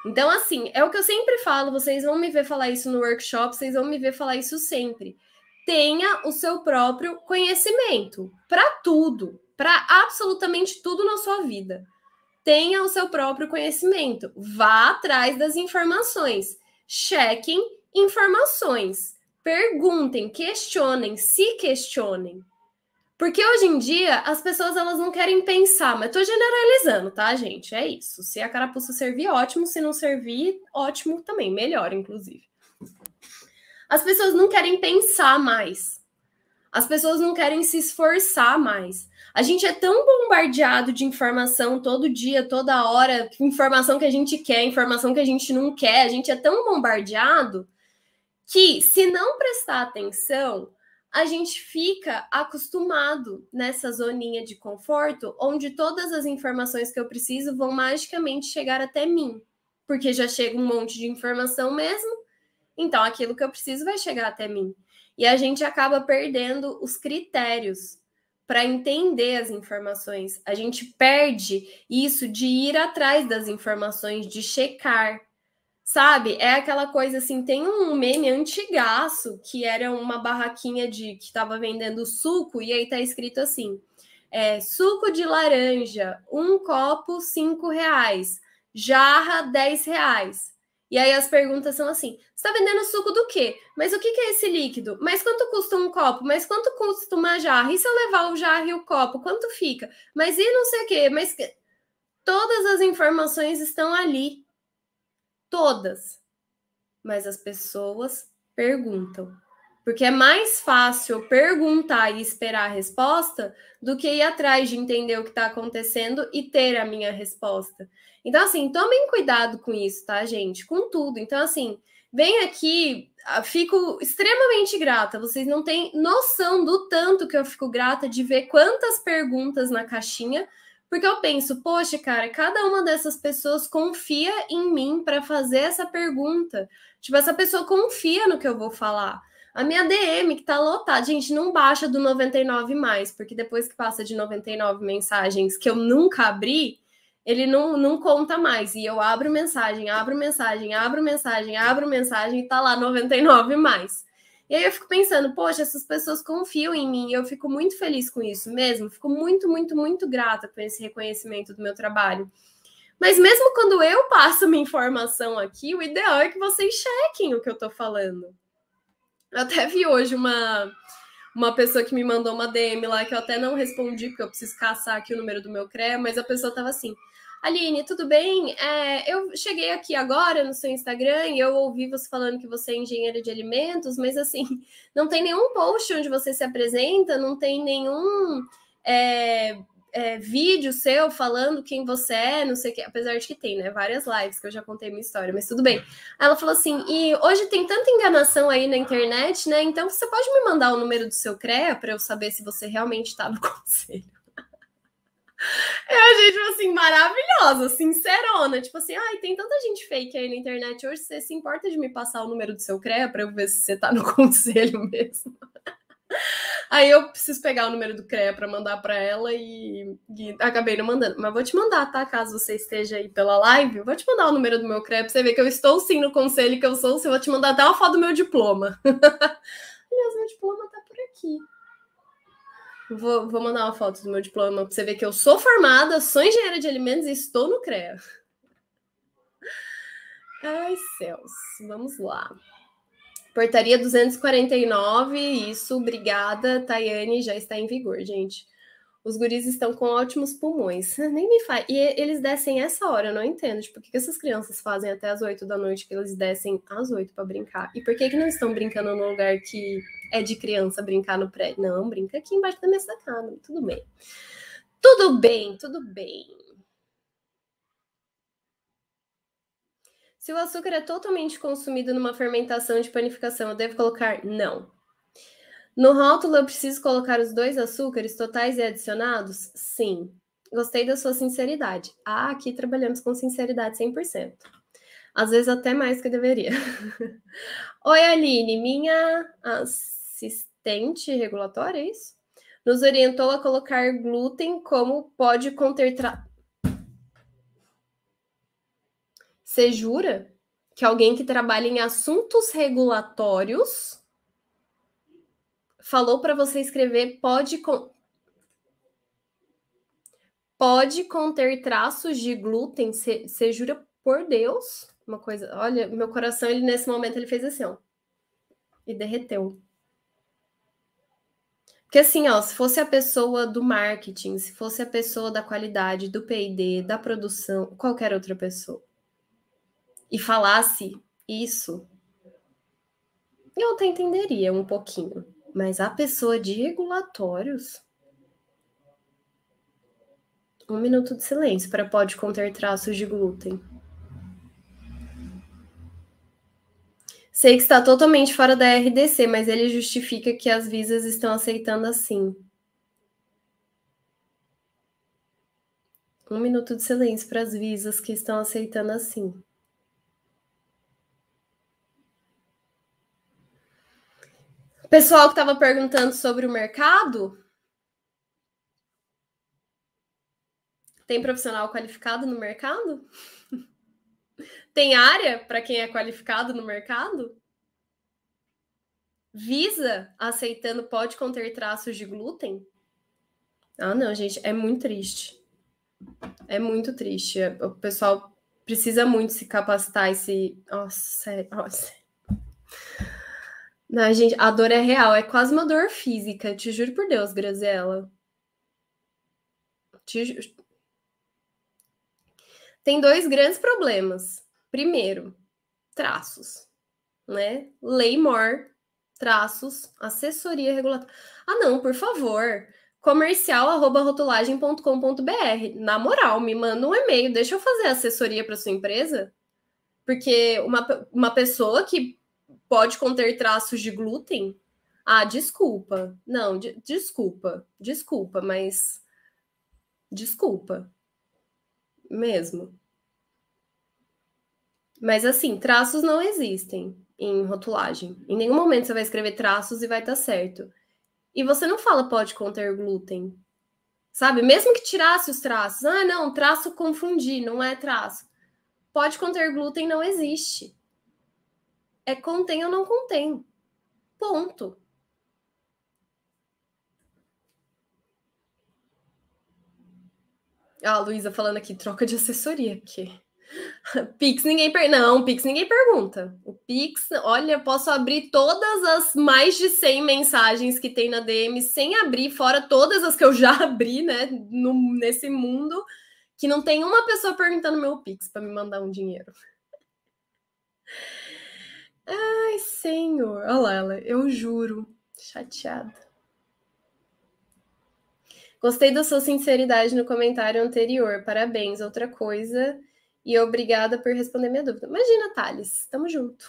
Então, assim, é o que eu sempre falo, vocês vão me ver falar isso no workshop, vocês vão me ver falar isso sempre. Tenha o seu próprio conhecimento para tudo, para absolutamente tudo na sua vida. Tenha o seu próprio conhecimento. Vá atrás das informações. Chequem informações. Perguntem, questionem, se questionem. Porque hoje em dia as pessoas elas não querem pensar, mas tô generalizando, tá, gente? É isso. Se a carapuça servir, ótimo. Se não servir, ótimo também. Melhor, inclusive. As pessoas não querem pensar mais. As pessoas não querem se esforçar mais. A gente é tão bombardeado de informação todo dia, toda hora, informação que a gente quer, informação que a gente não quer. A gente é tão bombardeado que, se não prestar atenção, a gente fica acostumado nessa zoninha de conforto, onde todas as informações que eu preciso vão magicamente chegar até mim. Porque já chega um monte de informação mesmo. Então, aquilo que eu preciso vai chegar até mim. E a gente acaba perdendo os critérios para entender as informações. A gente perde isso de ir atrás das informações, de checar. Sabe? É aquela coisa assim, tem um meme antigaço que era uma barraquinha que estava vendendo suco e aí tá escrito assim, suco de laranja, um copo R$5, jarra R$10. E aí as perguntas são assim, você tá vendendo suco do quê? Mas o que é esse líquido? Mas quanto custa um copo? Mas quanto custa uma jarra? E se eu levar o jarro e o copo, quanto fica? Mas e não sei o quê? Mas todas as informações estão ali. Todas. Mas as pessoas perguntam. Porque é mais fácil perguntar e esperar a resposta do que ir atrás de entender o que está acontecendo e ter a minha resposta. Então, assim, tomem cuidado com isso, tá, gente? Com tudo. Então, assim, vem aqui, fico extremamente grata. Vocês não têm noção do tanto que eu fico grata de ver quantas perguntas na caixinha, porque eu penso, poxa, cara, cada uma dessas pessoas confia em mim para fazer essa pergunta. Tipo, essa pessoa confia no que eu vou falar. A minha DM que tá lotada, gente, não baixa do 99 mais, porque depois que passa de 99 mensagens que eu nunca abri, ele não conta mais. E eu abro mensagem, abro mensagem, abro mensagem, abro mensagem e tá lá 99 mais. E aí eu fico pensando, poxa, essas pessoas confiam em mim e eu fico muito feliz com isso mesmo. Fico muito, muito, muito grata com esse reconhecimento do meu trabalho. Mas mesmo quando eu passo uma informação aqui, o ideal é que vocês chequem o que eu tô falando. Eu até vi hoje uma uma pessoa que me mandou uma DM lá que eu até não respondi, porque eu preciso caçar aqui o número do meu CREA, mas a pessoa tava assim: Aline, tudo bem? Eu cheguei aqui agora no seu Instagram e eu ouvi você falando que você é engenheira de alimentos, mas assim, não tem nenhum post onde você se apresenta, não tem nenhum vídeo seu falando quem você é, não sei o que, apesar de que tem, né? Várias lives que eu já contei minha história, mas tudo bem. Aí ela falou assim: e hoje tem tanta enganação aí na internet, né? Então você pode me mandar o número do seu CREA para eu saber se você realmente está no conselho. É a gente, assim, maravilhosa, sincerona. Tipo assim, ai, tem tanta gente fake aí na internet hoje, você se importa de me passar o número do seu CREA para eu ver se você tá no conselho mesmo? Aí eu preciso pegar o número do CREA para mandar para ela e acabei não mandando. Mas vou te mandar, tá? Caso você esteja aí pela live, vou te mandar o número do meu CREA para você ver que eu estou sim no conselho, que eu sou sim. Vou te mandar até uma foto do meu diploma. Aliás, meu diploma tá por aqui. Vou mandar uma foto do meu diploma para você ver que eu sou formada, sou engenheira de alimentos e estou no CREA. Ai, céus. Vamos lá. Portaria 249, isso, obrigada, Tayane, já está em vigor, gente. Os guris estão com ótimos pulmões. Nem me faz. E eles descem essa hora, eu não entendo. Tipo, por que essas crianças fazem até as 8 da noite que eles descem às 8 para brincar? E por que não estão brincando num lugar que é de criança brincar no prédio? Não, brinca aqui embaixo da minha sacada. Tudo bem. Tudo bem, tudo bem. Se o açúcar é totalmente consumido numa fermentação de panificação, eu devo colocar? Não. No rótulo, eu preciso colocar os 2 açúcares totais e adicionados? Sim. Gostei da sua sinceridade. Ah, aqui trabalhamos com sinceridade 100%. Às vezes até mais que eu deveria. Oi, Aline, minha assistente regulatória, é isso? Nos orientou a colocar glúten como pode conter... Você jura que alguém que trabalha em assuntos regulatórios falou para você escrever pode conter traços de glúten? Você jura por Deus? Uma coisa, olha, meu coração, ele nesse momento ele fez assim, ó, e derreteu. Porque assim, ó, se fosse a pessoa do marketing, se fosse a pessoa da qualidade, do P&D, da produção, qualquer outra pessoa, e falasse isso, eu até entenderia um pouquinho. Mas a pessoa de regulatórios, 1 minuto de silêncio para pode conter traços de glúten. Sei que está totalmente fora da RDC, mas ele justifica que as visas estão aceitando assim. 1 minuto de silêncio para as visas que estão aceitando assim. Pessoal que estava perguntando sobre o mercado, tem profissional qualificado no mercado? Tem área para quem é qualificado no mercado? Visa aceitando pode conter traços de glúten? Ah, não, gente, é muito triste. É muito triste. O pessoal precisa muito se capacitar e se. Nossa, sério. Nossa. Não, gente, a dor é real, é quase uma dor física, te juro por Deus, Graziella. Tem 2 grandes problemas. Primeiro, traços, né? Lei Mor, traços, assessoria regulatória. Ah, não, por favor. Comercial@rotulagem.com.br. Na moral, me manda um e-mail, deixa eu fazer assessoria para sua empresa, porque uma pessoa que pode conter traços de glúten. Ah, desculpa. Não, desculpa, mas desculpa mesmo. Mas assim, traços não existem em rotulagem. Em nenhum momento você vai escrever traços e vai estar certo. E você não fala pode conter glúten. Sabe? Mesmo que tirasse os traços. Ah, não, traço confundi, não é traço. Pode conter glúten não existe. É contém ou não contém. Ponto. Ah, a Luísa falando aqui, troca de assessoria, porque Pix ninguém Não, Pix ninguém pergunta. O Pix, olha, posso abrir todas as mais de 100 mensagens que tem na DM sem abrir, fora todas as que eu já abri, né, nesse mundo, que não tem uma pessoa perguntando meu Pix para me mandar um dinheiro. Ai, senhor. Olha lá, ela, eu juro. Chateada. Gostei da sua sinceridade no comentário anterior. Parabéns. Outra coisa. E obrigada por responder minha dúvida. Imagina, Thales. Tamo junto.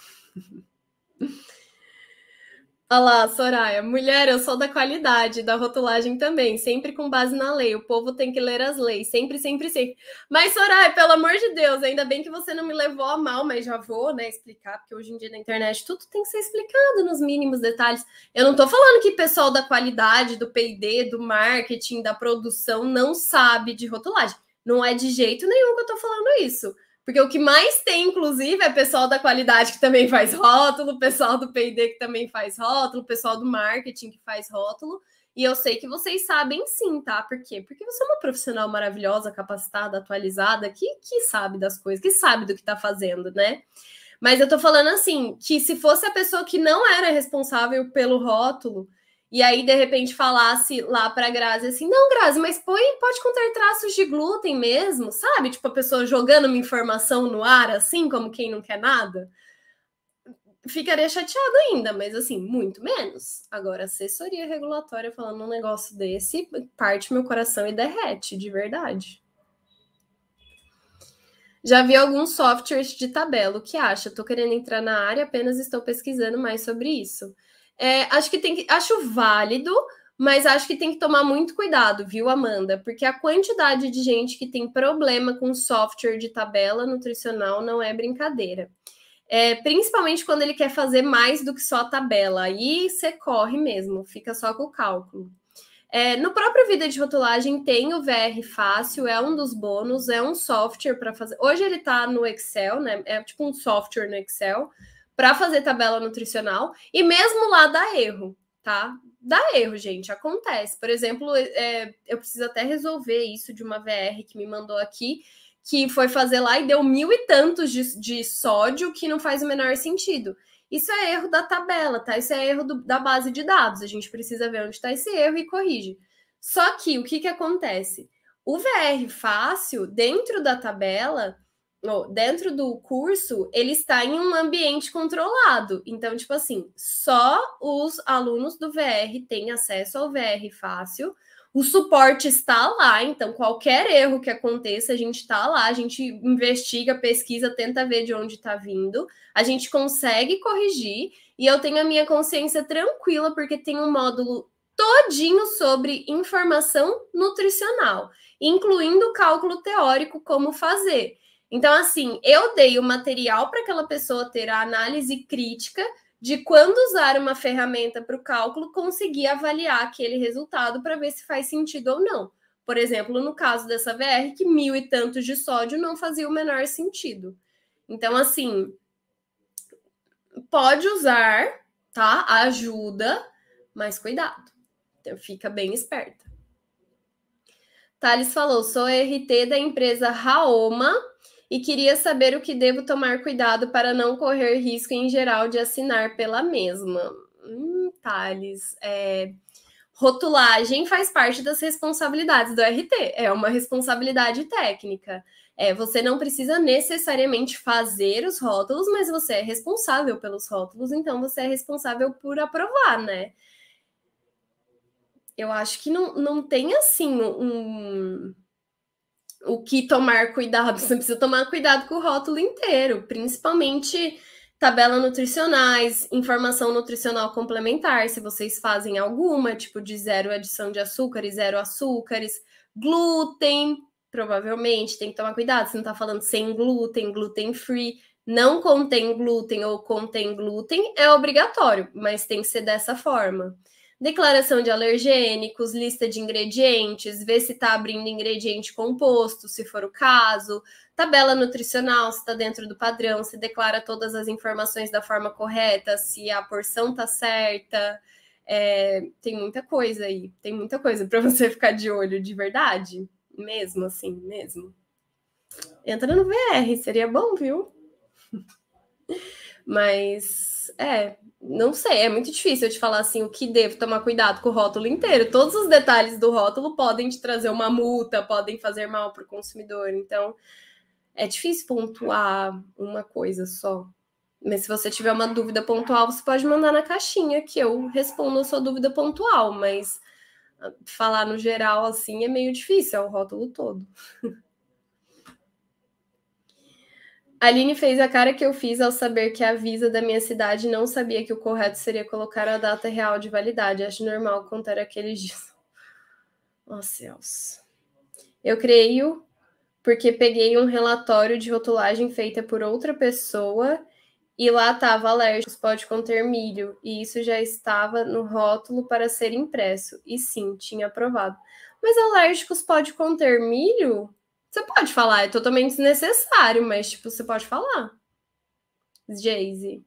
Olha lá, Soraya. Mulher, eu sou da qualidade, da rotulagem também, sempre com base na lei. O povo tem que ler as leis, sempre, sempre, sempre. Mas, Soraya, pelo amor de Deus, ainda bem que você não me levou a mal, mas já vou, né, explicar, porque hoje em dia na internet tudo tem que ser explicado nos mínimos detalhes. Eu não tô falando que o pessoal da qualidade, do P&D, do marketing, da produção não sabe de rotulagem. Não é de jeito nenhum que eu tô falando isso. Porque o que mais tem, inclusive, é pessoal da qualidade que também faz rótulo, pessoal do P&D que também faz rótulo, pessoal do marketing que faz rótulo. E eu sei que vocês sabem sim, tá? Por quê? Porque você é uma profissional maravilhosa, capacitada, atualizada, que sabe das coisas, que sabe do que tá fazendo, né? Mas eu tô falando assim, que se fosse a pessoa que não era responsável pelo rótulo, e aí, de repente, falasse lá para a Grazi assim, não, Grazi, mas pode conter traços de glúten mesmo, sabe? Tipo, a pessoa jogando uma informação no ar, assim, como quem não quer nada. Ficaria chateada ainda, mas assim, muito menos. Agora, assessoria regulatória falando um negócio desse, parte meu coração e derrete, de verdade. Já vi alguns softwares de tabela. O que acha? Tô querendo entrar na área, apenas estou pesquisando mais sobre isso. Acho válido, mas acho que tem que tomar muito cuidado, viu, Amanda? Porque a quantidade de gente que tem problema com software de tabela nutricional não é brincadeira. Principalmente quando ele quer fazer mais do que só a tabela. Aí você corre mesmo, fica só com o cálculo. No próprio Vida de Rotulagem tem o VR Fácil, é um dos bônus, é um software para fazer. Hoje ele está no Excel, né? É tipo um software no Excel para fazer tabela nutricional, e mesmo lá dá erro, tá? Dá erro, gente, acontece. Por exemplo, eu preciso até resolver isso de uma VR que me mandou aqui, que foi fazer lá e deu 1000 e tantos de sódio, que não faz o menor sentido. Isso é erro da tabela, tá? Isso é erro da base de dados. A gente precisa ver onde está esse erro e corrige. Só que o que acontece? O VR fácil, dentro da tabela, dentro do curso, ele está em um ambiente controlado. Então, tipo assim, só os alunos do VR têm acesso ao VR fácil. O suporte está lá, então qualquer erro que aconteça, a gente está lá, a gente investiga, pesquisa, tenta ver de onde está vindo, a gente consegue corrigir, e eu tenho a minha consciência tranquila, porque tem um módulo todinho sobre informação nutricional, incluindo cálculo teórico, como fazer. Então, assim, eu dei o material para aquela pessoa ter a análise crítica de quando usar uma ferramenta para o cálculo, conseguir avaliar aquele resultado para ver se faz sentido ou não. Por exemplo, no caso dessa VR, que 1000 e tantos de sódio não fazia o menor sentido. Então, assim, pode usar, tá? Ajuda, mas cuidado. Então, fica bem esperta. Thales falou, sou RT da empresa Raoma e queria saber o que devo tomar cuidado para não correr risco em geral de assinar pela mesma. Thales, rotulagem faz parte das responsabilidades do RT, é uma responsabilidade técnica. Você não precisa necessariamente fazer os rótulos, mas você é responsável pelos rótulos, então você é responsável por aprovar, né? Eu acho que não tem assim o que tomar cuidado. Você precisa tomar cuidado com o rótulo inteiro, principalmente tabela nutricionais, informação nutricional complementar, se vocês fazem alguma, tipo de 0 adição de açúcar e 0 açúcares, glúten, provavelmente tem que tomar cuidado, se não está falando sem glúten, gluten free, não contém glúten ou contém glúten, é obrigatório, mas tem que ser dessa forma. Declaração de alergênicos, lista de ingredientes, ver se está abrindo ingrediente composto, se for o caso, tabela nutricional, se está dentro do padrão, se declara todas as informações da forma correta, se a porção está certa. Tem muita coisa aí, tem muita coisa para você ficar de olho de verdade, mesmo assim, mesmo. Entra no VR, seria bom, viu? Mas, não sei, é muito difícil eu te falar assim o que devo tomar cuidado com o rótulo inteiro. Todos os detalhes do rótulo podem te trazer uma multa, podem fazer mal para o consumidor. Então, é difícil pontuar uma coisa só. Mas se você tiver uma dúvida pontual, você pode mandar na caixinha que eu respondo a sua dúvida pontual. Mas falar no geral assim é meio difícil, é o rótulo todo. A Aline fez a cara que eu fiz ao saber que a Visa da minha cidade não sabia que o correto seria colocar a data real de validade. Acho normal contar aqueles dias. Oh, céus. Eu creio porque peguei um relatório de rotulagem feita por outra pessoa e lá estava alérgicos, pode conter milho, e isso já estava no rótulo para ser impresso. E sim, tinha aprovado. Mas alérgicos pode conter milho? Você pode falar, é totalmente desnecessário, mas tipo, você pode falar. Jayce.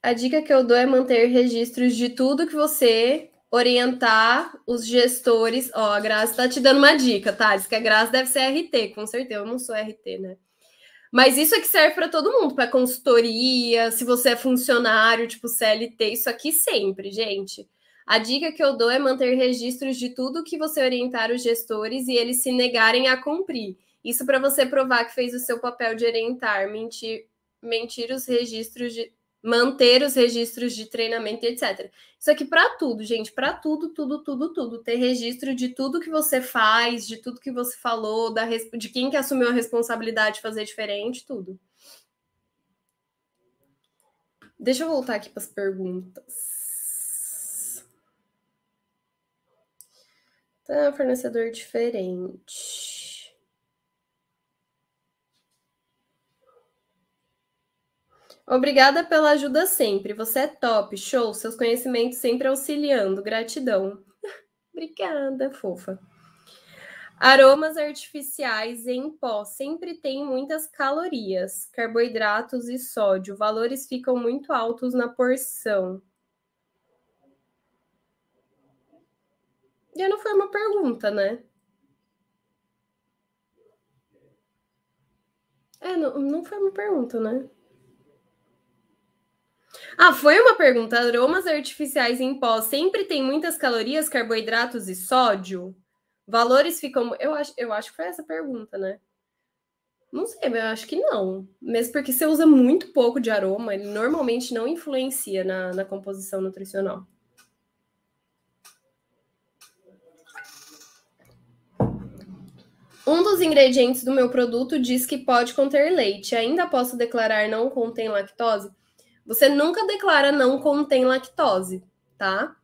A dica que eu dou é manter registros de tudo que você orientar os gestores. Ó, a Graça tá te dando uma dica, tá? Diz que a Graça deve ser RT, com certeza. Eu não sou RT, né? Mas isso aqui serve para todo mundo, para consultoria, se você é funcionário, tipo CLT, isso aqui sempre, gente. A dica que eu dou é manter registros de tudo que você orientar os gestores e eles se negarem a cumprir. Isso para você provar que fez o seu papel de orientar, mentir os registros de manter os registros de treinamento, etc. Isso aqui para tudo, gente, para tudo, tudo. Ter registro de tudo que você faz, de tudo que você falou, de quem que assumiu a responsabilidade de fazer diferente, tudo. Deixa eu voltar aqui para as perguntas. Tá, fornecedor diferente. Obrigada pela ajuda sempre. Você é top, show. Seus conhecimentos sempre auxiliando. Gratidão. Obrigada, fofa. Aromas artificiais em pó sempre têm muitas calorias, carboidratos e sódio. Valores ficam muito altos na porção. Já não foi uma pergunta, né? Não foi uma pergunta, né? Ah, foi uma pergunta. Aromas artificiais em pó sempre tem muitas calorias, carboidratos e sódio? Valores ficam. Eu acho que foi essa pergunta, né? Não sei, mas eu acho que não. Mesmo porque você usa muito pouco de aroma, ele normalmente não influencia na composição nutricional. Um dos ingredientes do meu produto diz que pode conter leite. Ainda posso declarar não contém lactose? Você nunca declara não contém lactose, tá?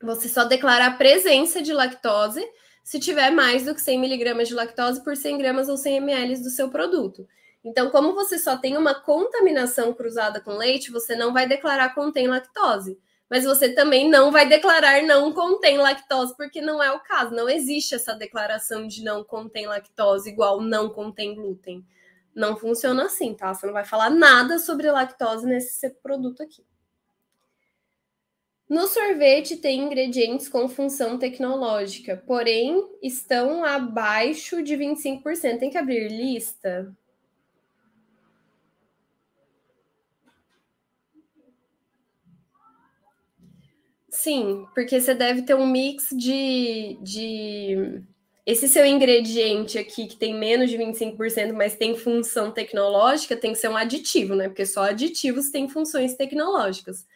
Você só declara a presença de lactose se tiver mais do que 100 miligramas de lactose por 100 gramas ou 100 ml do seu produto. Então, como você só tem uma contaminação cruzada com leite, você não vai declarar contém lactose. Mas você também não vai declarar não contém lactose, porque não é o caso. Não existe essa declaração de não contém lactose igual não contém glúten. Não funciona assim, tá? Você não vai falar nada sobre lactose nesse produto aqui. No sorvete tem ingredientes com função tecnológica, porém estão abaixo de 25%. Tem que abrir lista? Sim, porque você deve ter um mix de... Esse seu ingrediente aqui, que tem menos de 25%, mas tem função tecnológica, tem que ser um aditivo, né? Porque só aditivos têm funções tecnológicas.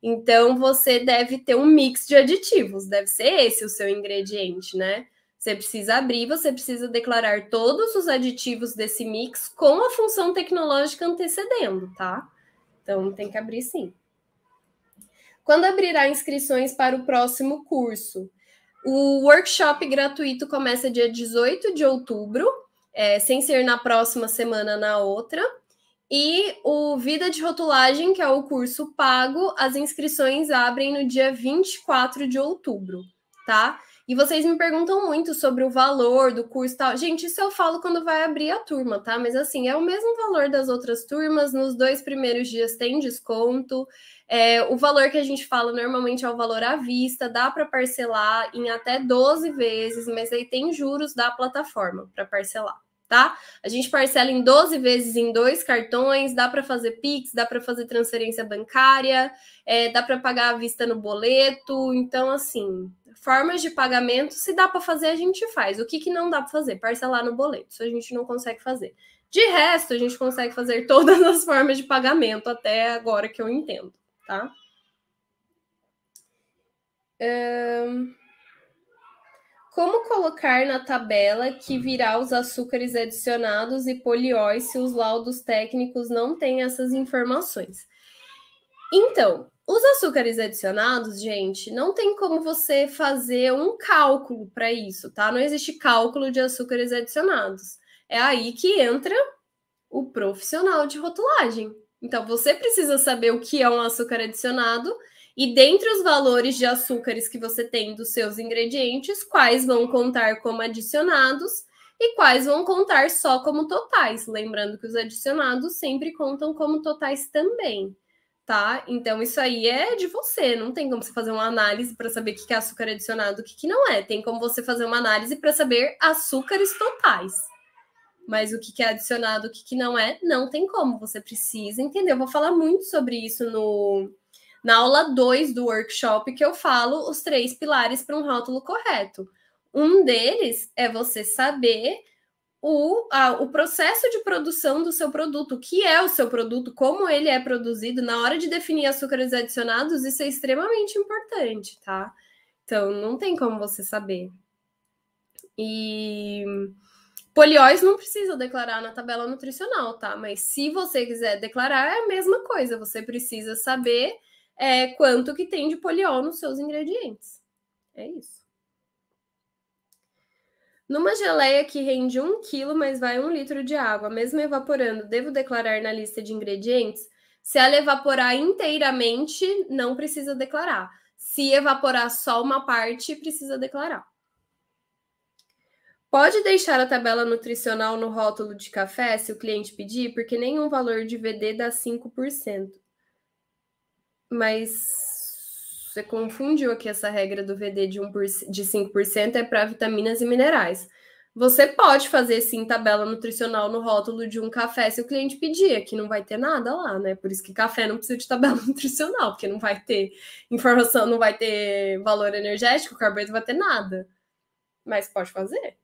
Então, você deve ter um mix de aditivos, deve ser esse o seu ingrediente, né? Você precisa abrir, você precisa declarar todos os aditivos desse mix com a função tecnológica antecedendo, tá? Então, tem que abrir sim. Quando abrirá inscrições para o próximo curso? O workshop gratuito começa dia 18 de outubro, sem ser na próxima semana, na outra. E o Vida de Rotulagem, que é o curso pago, as inscrições abrem no dia 24 de outubro, tá? E vocês me perguntam muito sobre o valor do curso e tal. Gente, isso eu falo quando vai abrir a turma, tá? Mas assim, é o mesmo valor das outras turmas. Nos 2 primeiros dias tem desconto. O valor que a gente fala normalmente é o valor à vista, dá para parcelar em até 12 vezes, mas aí tem juros da plataforma para parcelar, tá? A gente parcela em 12 vezes em 2 cartões, dá para fazer Pix, dá para fazer transferência bancária, dá para pagar à vista no boleto. Então, assim, formas de pagamento, se dá para fazer, a gente faz. O que não dá para fazer? Parcelar no boleto, isso a gente não consegue fazer. De resto, a gente consegue fazer todas as formas de pagamento, até agora que eu entendo, tá? Como colocar na tabela que virá os açúcares adicionados e polióis se os laudos técnicos não têm essas informações? Então, os açúcares adicionados, gente, não tem como você fazer um cálculo para isso, tá? Não existe cálculo de açúcares adicionados. É aí que entra o profissional de rotulagem. Então, você precisa saber o que é um açúcar adicionado e dentre os valores de açúcares que você tem dos seus ingredientes, quais vão contar como adicionados e quais vão contar só como totais. Lembrando que os adicionados sempre contam como totais também, tá? Então, isso aí é de você. Não tem como você fazer uma análise para saber o que é açúcar adicionado e o que não é. Tem como você fazer uma análise para saber açúcares totais. Mas o que é adicionado, o que não é, não tem como. Você precisa entender. Eu vou falar muito sobre isso na aula 2 do workshop, que eu falo os 3 pilares para um rótulo correto. Um deles é você saber o processo de produção do seu produto, o que é o seu produto, como ele é produzido. Na hora de definir açúcares adicionados, isso é extremamente importante, tá? Então, não tem como você saber. E polióis não precisa declarar na tabela nutricional, tá? Mas se você quiser declarar, é a mesma coisa. Você precisa saber quanto que tem de poliol nos seus ingredientes. É isso. Numa geleia que rende 1 quilo, mas vai 1 litro de água, mesmo evaporando, devo declarar na lista de ingredientes? Se ela evaporar inteiramente, não precisa declarar. Se evaporar só uma parte, precisa declarar. Pode deixar a tabela nutricional no rótulo de café se o cliente pedir, porque nenhum valor de VD dá 5%. Mas você confundiu aqui essa regra do VD de 5% é para vitaminas e minerais. Você pode fazer, sim, tabela nutricional no rótulo de um café se o cliente pedir, aqui não vai ter nada lá, né? Por isso que café não precisa de tabela nutricional, porque não vai ter informação, não vai ter valor energético, carboidrato, não vai ter nada. Mas pode fazer.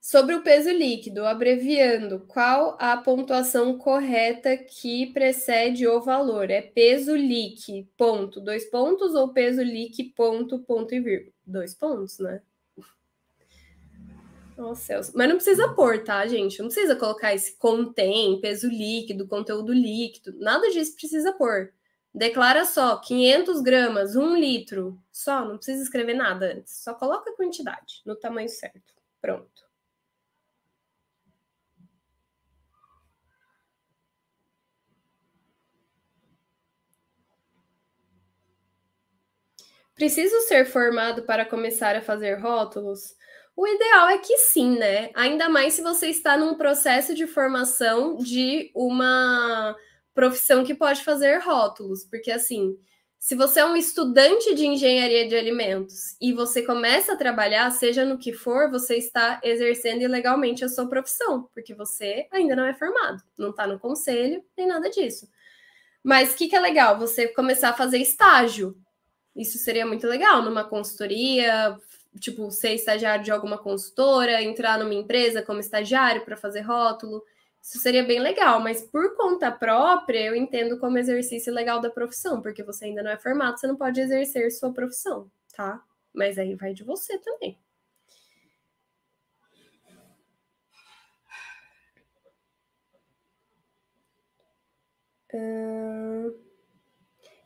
Sobre o peso líquido, abreviando, qual a pontuação correta que precede o valor? É peso líquido, ponto, 2 pontos, ou peso líquido, ponto, ponto e vírgula? 2 pontos, né? Nossa, Celso. Mas não precisa pôr, tá, gente? Não precisa colocar esse contém, peso líquido, conteúdo líquido. Nada disso precisa pôr. Declara só 500 gramas, 1 litro. Só, não precisa escrever nada antes. Só coloca a quantidade no tamanho certo. Pronto. Preciso ser formado para começar a fazer rótulos? O ideal é que sim, né? Ainda mais se você está num processo de formação de uma profissão que pode fazer rótulos, porque assim, se você é um estudante de engenharia de alimentos e você começa a trabalhar, seja no que for, você está exercendo ilegalmente a sua profissão, porque você ainda não é formado, não está no conselho, nem nada disso. Mas o que é legal? Você começar a fazer estágio. Isso seria muito legal numa consultoria, tipo, ser estagiário de alguma consultora, entrar numa empresa como estagiário para fazer rótulo. Isso seria bem legal, mas por conta própria, eu entendo como exercício legal da profissão, porque você ainda não é formado, você não pode exercer sua profissão, tá? Mas aí vai de você também.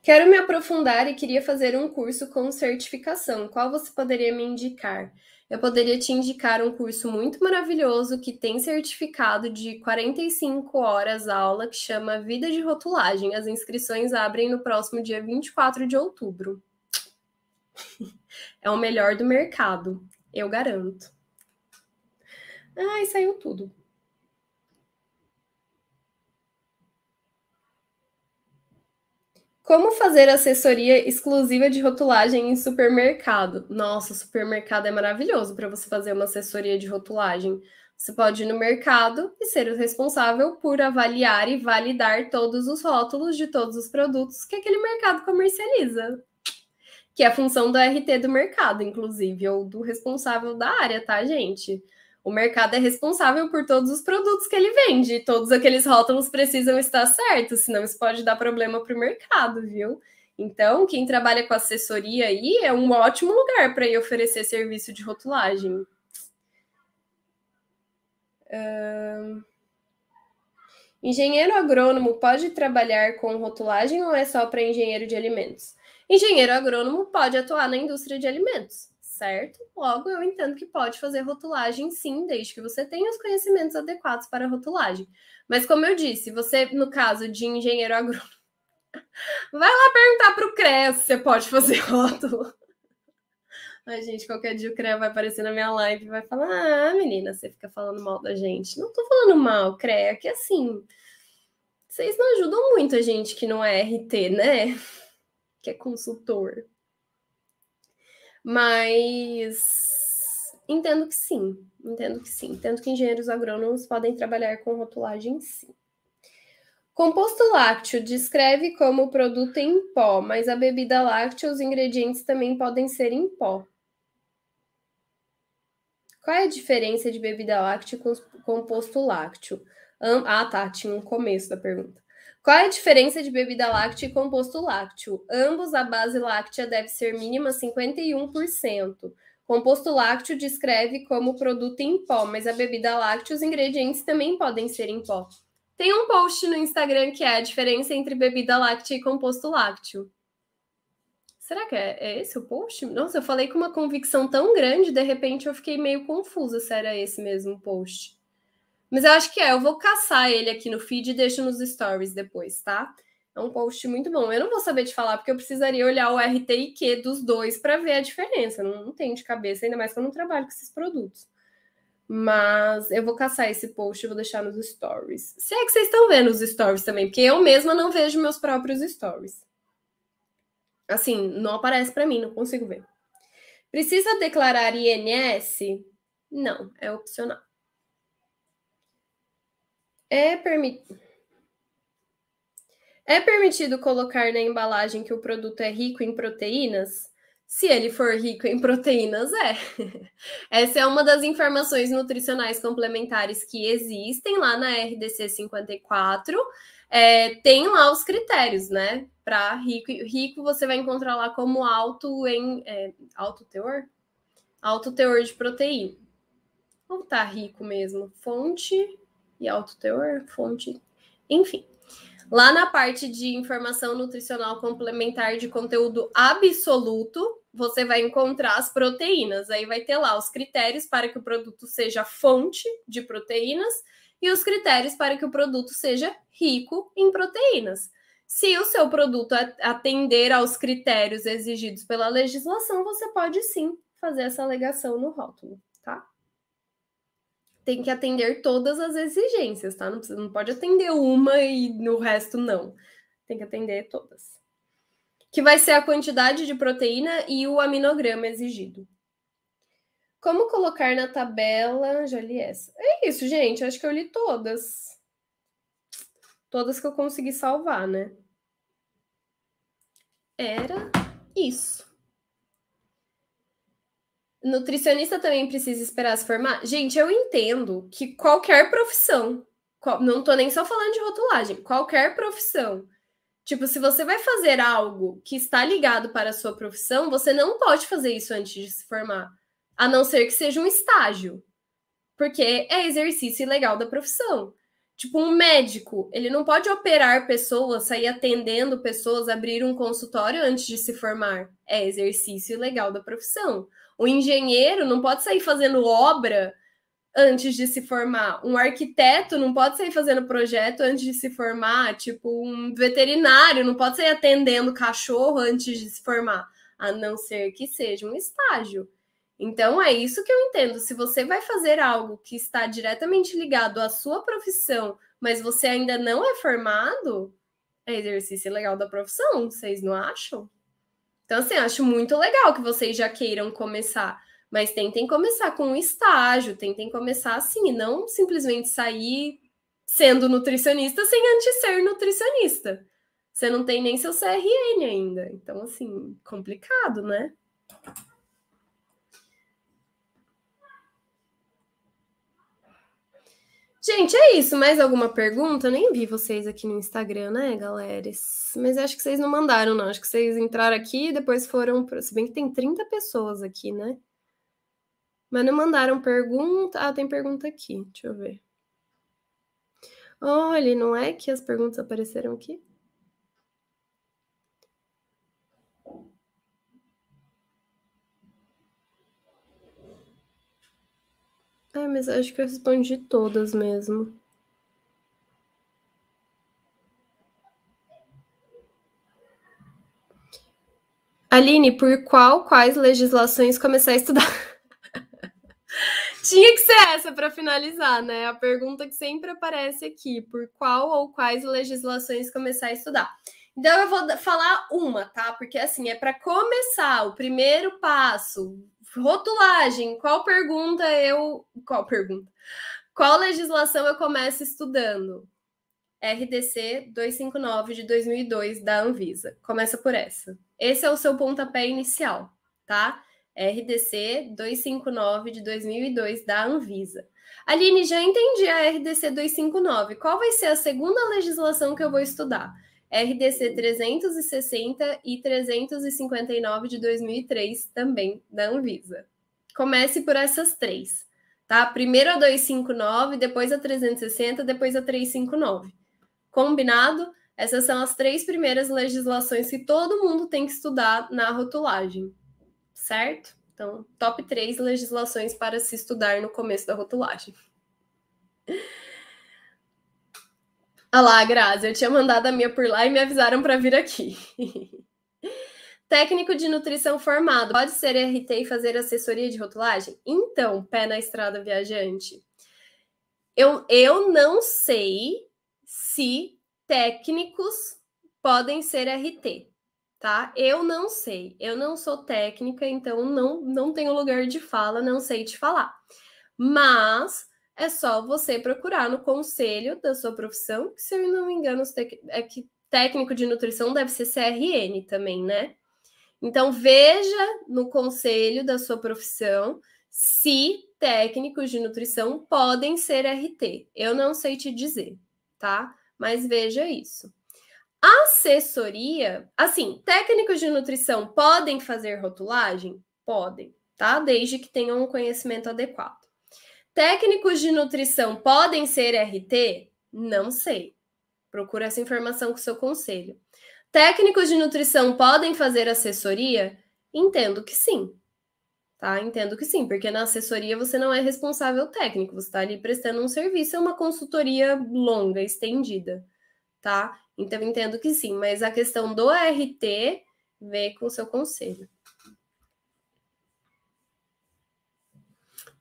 Quero me aprofundar e queria fazer um curso com certificação. Qual você poderia me indicar? Eu poderia te indicar um curso muito maravilhoso que tem certificado de 45 horas aula, que chama Vida de Rotulagem. As inscrições abrem no próximo dia 24 de outubro. É o melhor do mercado, eu garanto. Ai, saiu tudo. Como fazer assessoria exclusiva de rotulagem em supermercado? Nossa, supermercado é maravilhoso para você fazer uma assessoria de rotulagem. Você pode ir no mercado e ser o responsável por avaliar e validar todos os rótulos de todos os produtos que aquele mercado comercializa. Que é a função do RT do mercado, inclusive, ou do responsável da área, tá, gente? O mercado é responsável por todos os produtos que ele vende. Todos aqueles rótulos precisam estar certos, senão isso pode dar problema para o mercado, viu? Então, quem trabalha com assessoria aí é um ótimo lugar para ir oferecer serviço de rotulagem. Engenheiro agrônomo pode trabalhar com rotulagem ou é só para engenheiro de alimentos? Engenheiro agrônomo pode atuar na indústria de alimentos, certo? Logo, eu entendo que pode fazer rotulagem sim, desde que você tenha os conhecimentos adequados para a rotulagem. Mas, como eu disse, você, no caso de engenheiro agrônomo, vai lá perguntar para o CREA se você pode fazer rótulo. Ai, gente, qualquer dia o CREA vai aparecer na minha live e vai falar: ah, menina, você fica falando mal da gente. Não tô falando mal, CREA, que assim, vocês não ajudam muito a gente que não é RT, né? Que é consultor. Mas entendo que sim, entendo que sim. Entendo que engenheiros agrônomos podem trabalhar com rotulagem, sim. Composto lácteo descreve como produto em pó, mas a bebida láctea, os ingredientes também podem ser em pó. Qual é a diferença de bebida láctea com composto lácteo? Ah, tá, tinha um começo da pergunta. Qual é a diferença de bebida láctea e composto lácteo? Ambos, a base láctea deve ser mínima 51%. Composto lácteo descreve como produto em pó, mas a bebida láctea, os ingredientes também podem ser em pó. Tem um post no Instagram que é a diferença entre bebida láctea e composto lácteo. Será que é esse o post? Nossa, eu falei com uma convicção tão grande, de repente eu fiquei meio confusa se era esse mesmo post. Mas eu acho que é, eu vou caçar ele aqui no feed e deixo nos stories depois, tá? É um post muito bom. Eu não vou saber te falar, porque eu precisaria olhar o RT e Q dos dois para ver a diferença. Não tenho de cabeça, ainda mais que eu não trabalho com esses produtos. Mas eu vou caçar esse post e vou deixar nos stories. Se é que vocês estão vendo os stories também, porque eu mesma não vejo meus próprios stories. Assim, não aparece para mim, não consigo ver. Precisa declarar INS? Não, é opcional. É permitido colocar na embalagem que o produto é rico em proteínas? Se ele for rico em proteínas, é. Essa é uma das informações nutricionais complementares que existem lá na RDC 54. Tem lá os critérios, né? Para rico, rico você vai encontrar lá como alto em alto teor? Alto teor de proteína. Ou tá rico mesmo? Fonte e alto teor? Fonte. Enfim. Lá na parte de informação nutricional complementar de conteúdo absoluto, você vai encontrar as proteínas. Aí vai ter lá os critérios para que o produto seja fonte de proteínas e os critérios para que o produto seja rico em proteínas. Se o seu produto atender aos critérios exigidos pela legislação, você pode sim fazer essa alegação no rótulo, tá? Tem que atender todas as exigências, tá? Não pode atender uma e no resto não. Tem que atender todas. Que vai ser a quantidade de proteína e o aminograma exigido. Como colocar na tabela? Já li essa. É isso, gente. Acho que eu li todas. Todas que eu consegui salvar, né? Era isso. Nutricionista também precisa esperar se formar? Gente, eu entendo que qualquer profissão, não tô nem só falando de rotulagem, qualquer profissão. Tipo, se você vai fazer algo que está ligado para a sua profissão, você não pode fazer isso antes de se formar. A não ser que seja um estágio. Porque é exercício ilegal da profissão. Tipo, um médico, ele não pode operar pessoas, sair atendendo pessoas, abrir um consultório antes de se formar. É exercício ilegal da profissão. O engenheiro não pode sair fazendo obra antes de se formar. Um arquiteto não pode sair fazendo projeto antes de se formar. Tipo, um veterinário não pode sair atendendo cachorro antes de se formar. a não ser que seja um estágio. Então, é isso que eu entendo. Se você vai fazer algo que está diretamente ligado à sua profissão, mas você ainda não é formado, é exercício legal da profissão, vocês não acham? Então, assim, acho muito legal que vocês já queiram começar, mas tentem começar com um estágio, tentem começar assim, e não simplesmente sair sendo nutricionista sem antes ser nutricionista. Você não tem nem seu CRN ainda. Então, assim, complicado, né? Gente, é isso. Mais alguma pergunta? Eu nem vi vocês aqui no Instagram, né, galera? Mas acho que vocês não mandaram, não. Acho que vocês entraram aqui e depois foram. Se bem que tem 30 pessoas aqui, né? Mas não mandaram pergunta. Ah, tem pergunta aqui. Deixa eu ver. Olha, não é que as perguntas apareceram aqui? Ah, mas acho que eu respondi todas mesmo. Aline, por quais legislações começar a estudar? Tinha que ser essa para finalizar, né? A pergunta que sempre aparece aqui: por qual ou quais legislações começar a estudar? Então eu vou falar uma, tá? Porque assim, é para começar, o primeiro passo, rotulagem, qual pergunta? Qual legislação eu começo estudando? RDC 259 de 2002 da Anvisa. Começa por essa. Esse é o seu pontapé inicial, tá? RDC 259 de 2002 da Anvisa. Aline, já entendi a RDC 259. Qual vai ser a segunda legislação que eu vou estudar? RDC 360 e 359 de 2003, também da Anvisa. Comece por essas três, tá? Primeiro a 259, depois a 360, depois a 359. Combinado? Essas são as três primeiras legislações que todo mundo tem que estudar na rotulagem, certo? Então, top 3 legislações para se estudar no começo da rotulagem. Olha lá, Grazi, eu tinha mandado a minha por lá e me avisaram para vir aqui. Técnico de nutrição formado pode ser RT e fazer assessoria de rotulagem? Então, pé na estrada, viajante. Eu não sei se técnicos podem ser RT, tá? Eu não sei. Eu não sou técnica, então não tenho lugar de fala, não sei te falar. Mas é só você procurar no conselho da sua profissão, que se eu não me engano, é que técnico de nutrição deve ser CRN também, né? Então veja no conselho da sua profissão se técnicos de nutrição podem ser RT. Eu não sei te dizer, tá? Mas veja isso. Assessoria, assim, técnicos de nutrição podem fazer rotulagem? Podem, tá? Desde que tenham um conhecimento adequado. Técnicos de nutrição podem ser RT? Não sei. Procura essa informação com o seu conselho. Técnicos de nutrição podem fazer assessoria? Entendo que sim. Tá? Entendo que sim, porque na assessoria você não é responsável técnico, você está ali prestando um serviço, é uma consultoria longa, estendida, tá? Então entendo que sim, mas a questão do RT vê com o seu conselho.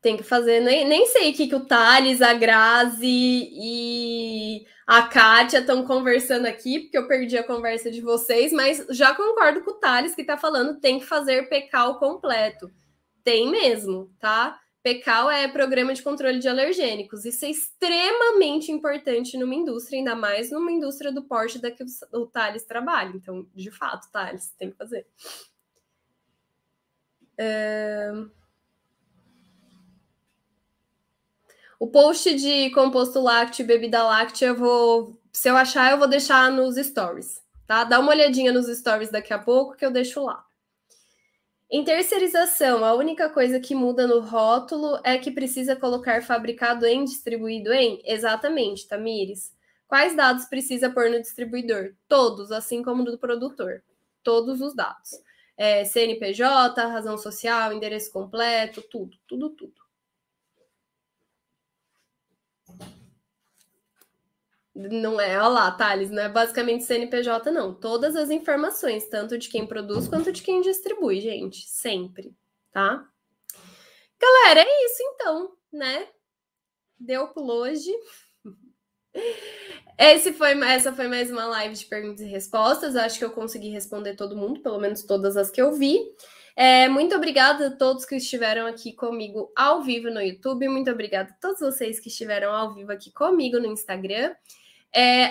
Tem que fazer, nem sei o que o Thales, a Grazi e a Kátia estão conversando aqui, porque eu perdi a conversa de vocês, mas já concordo com o Thales que está falando, tem que fazer PCAL completo. Tem mesmo, tá? PCAL é Programa de Controle de Alergênicos. Isso é extremamente importante numa indústria, ainda mais numa indústria do porte da que o Thales trabalha. Então, de fato, Thales, tem que fazer. O post de composto lácteo e bebida láctea, se eu achar, eu vou deixar nos stories, tá? Dá uma olhadinha nos stories daqui a pouco que eu deixo lá. Em terceirização, a única coisa que muda no rótulo é que precisa colocar fabricado em, distribuído em? Exatamente, Tamires. Quais dados precisa pôr no distribuidor? Todos, assim como do produtor. Todos os dados. CNPJ, razão social, endereço completo, tudo. Não é, olha lá, Thales, não é basicamente CNPJ, não. Todas as informações, tanto de quem produz quanto de quem distribui, gente. Sempre, tá? Galera, é isso então, né? Deu por hoje. Essa foi mais uma live de perguntas e respostas. Acho que eu consegui responder todo mundo, pelo menos todas as que eu vi. Muito obrigada a todos que estiveram aqui comigo ao vivo no YouTube. Muito obrigada a todos vocês que estiveram ao vivo aqui comigo no Instagram.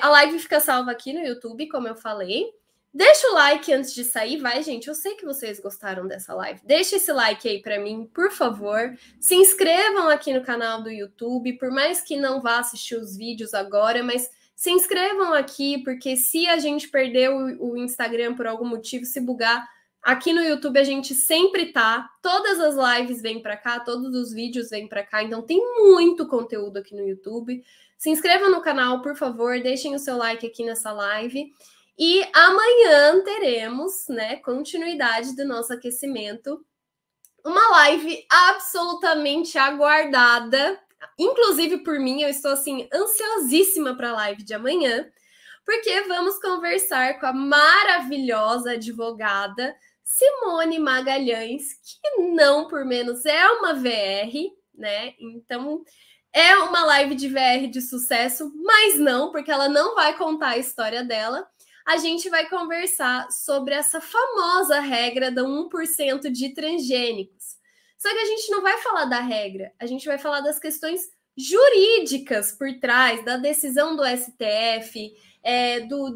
A live fica salva aqui no YouTube, como eu falei. Deixa o like antes de sair, vai, gente. Eu sei que vocês gostaram dessa live. Deixa esse like aí para mim, por favor. Se inscrevam aqui no canal do YouTube, por mais que não vá assistir os vídeos agora, mas se inscrevam aqui, porque se a gente perder o Instagram por algum motivo, se bugar, aqui no YouTube a gente sempre tá. Todas as lives vêm para cá, todos os vídeos vêm para cá, então tem muito conteúdo aqui no YouTube. Se inscrevam no canal, por favor, deixem o seu like aqui nessa live. E amanhã teremos, né, continuidade do nosso aquecimento. Uma live absolutamente aguardada, inclusive por mim, eu estou assim ansiosíssima para a live de amanhã, porque vamos conversar com a maravilhosa advogada Simone Magalhães, que não por menos é uma VR, né? Então, é uma live de VR de sucesso, mas não, porque ela não vai contar a história dela. A gente vai conversar sobre essa famosa regra do 1% de transgênicos. Só que a gente não vai falar da regra, a gente vai falar das questões jurídicas por trás da decisão do STF,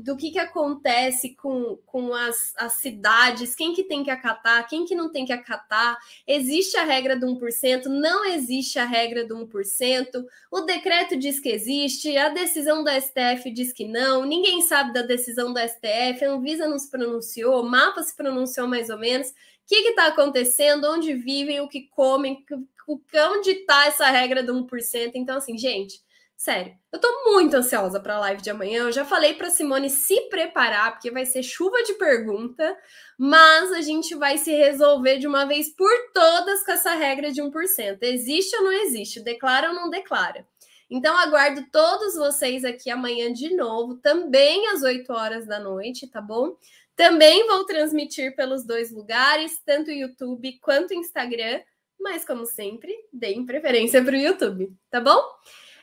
do que acontece com as cidades, quem que tem que acatar, quem que não tem que acatar, existe a regra do 1%, não existe a regra do 1%, o decreto diz que existe, a decisão do STF diz que não, ninguém sabe da decisão do STF, a Anvisa não se pronunciou, o MAPA se pronunciou mais ou menos, o que está acontecendo, onde vivem, o que comem, onde está essa regra do 1%, então assim, gente... Sério, eu tô muito ansiosa para a live de amanhã. Eu já falei para Simone se preparar, porque vai ser chuva de pergunta, mas a gente vai se resolver de uma vez por todas com essa regra de 1%. Existe ou não existe? Declara ou não declara? Então, aguardo todos vocês aqui amanhã de novo, também às 8 horas da noite, tá bom? Também vou transmitir pelos dois lugares, tanto YouTube quanto Instagram, mas como sempre, deem preferência para o YouTube, tá bom?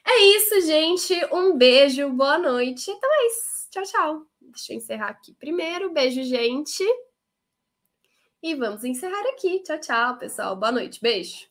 É isso, gente. Um beijo, boa noite. Até mais. Tchau, tchau. Deixa eu encerrar aqui primeiro. Beijo, gente. E vamos encerrar aqui. Tchau, tchau, pessoal. Boa noite. Beijo.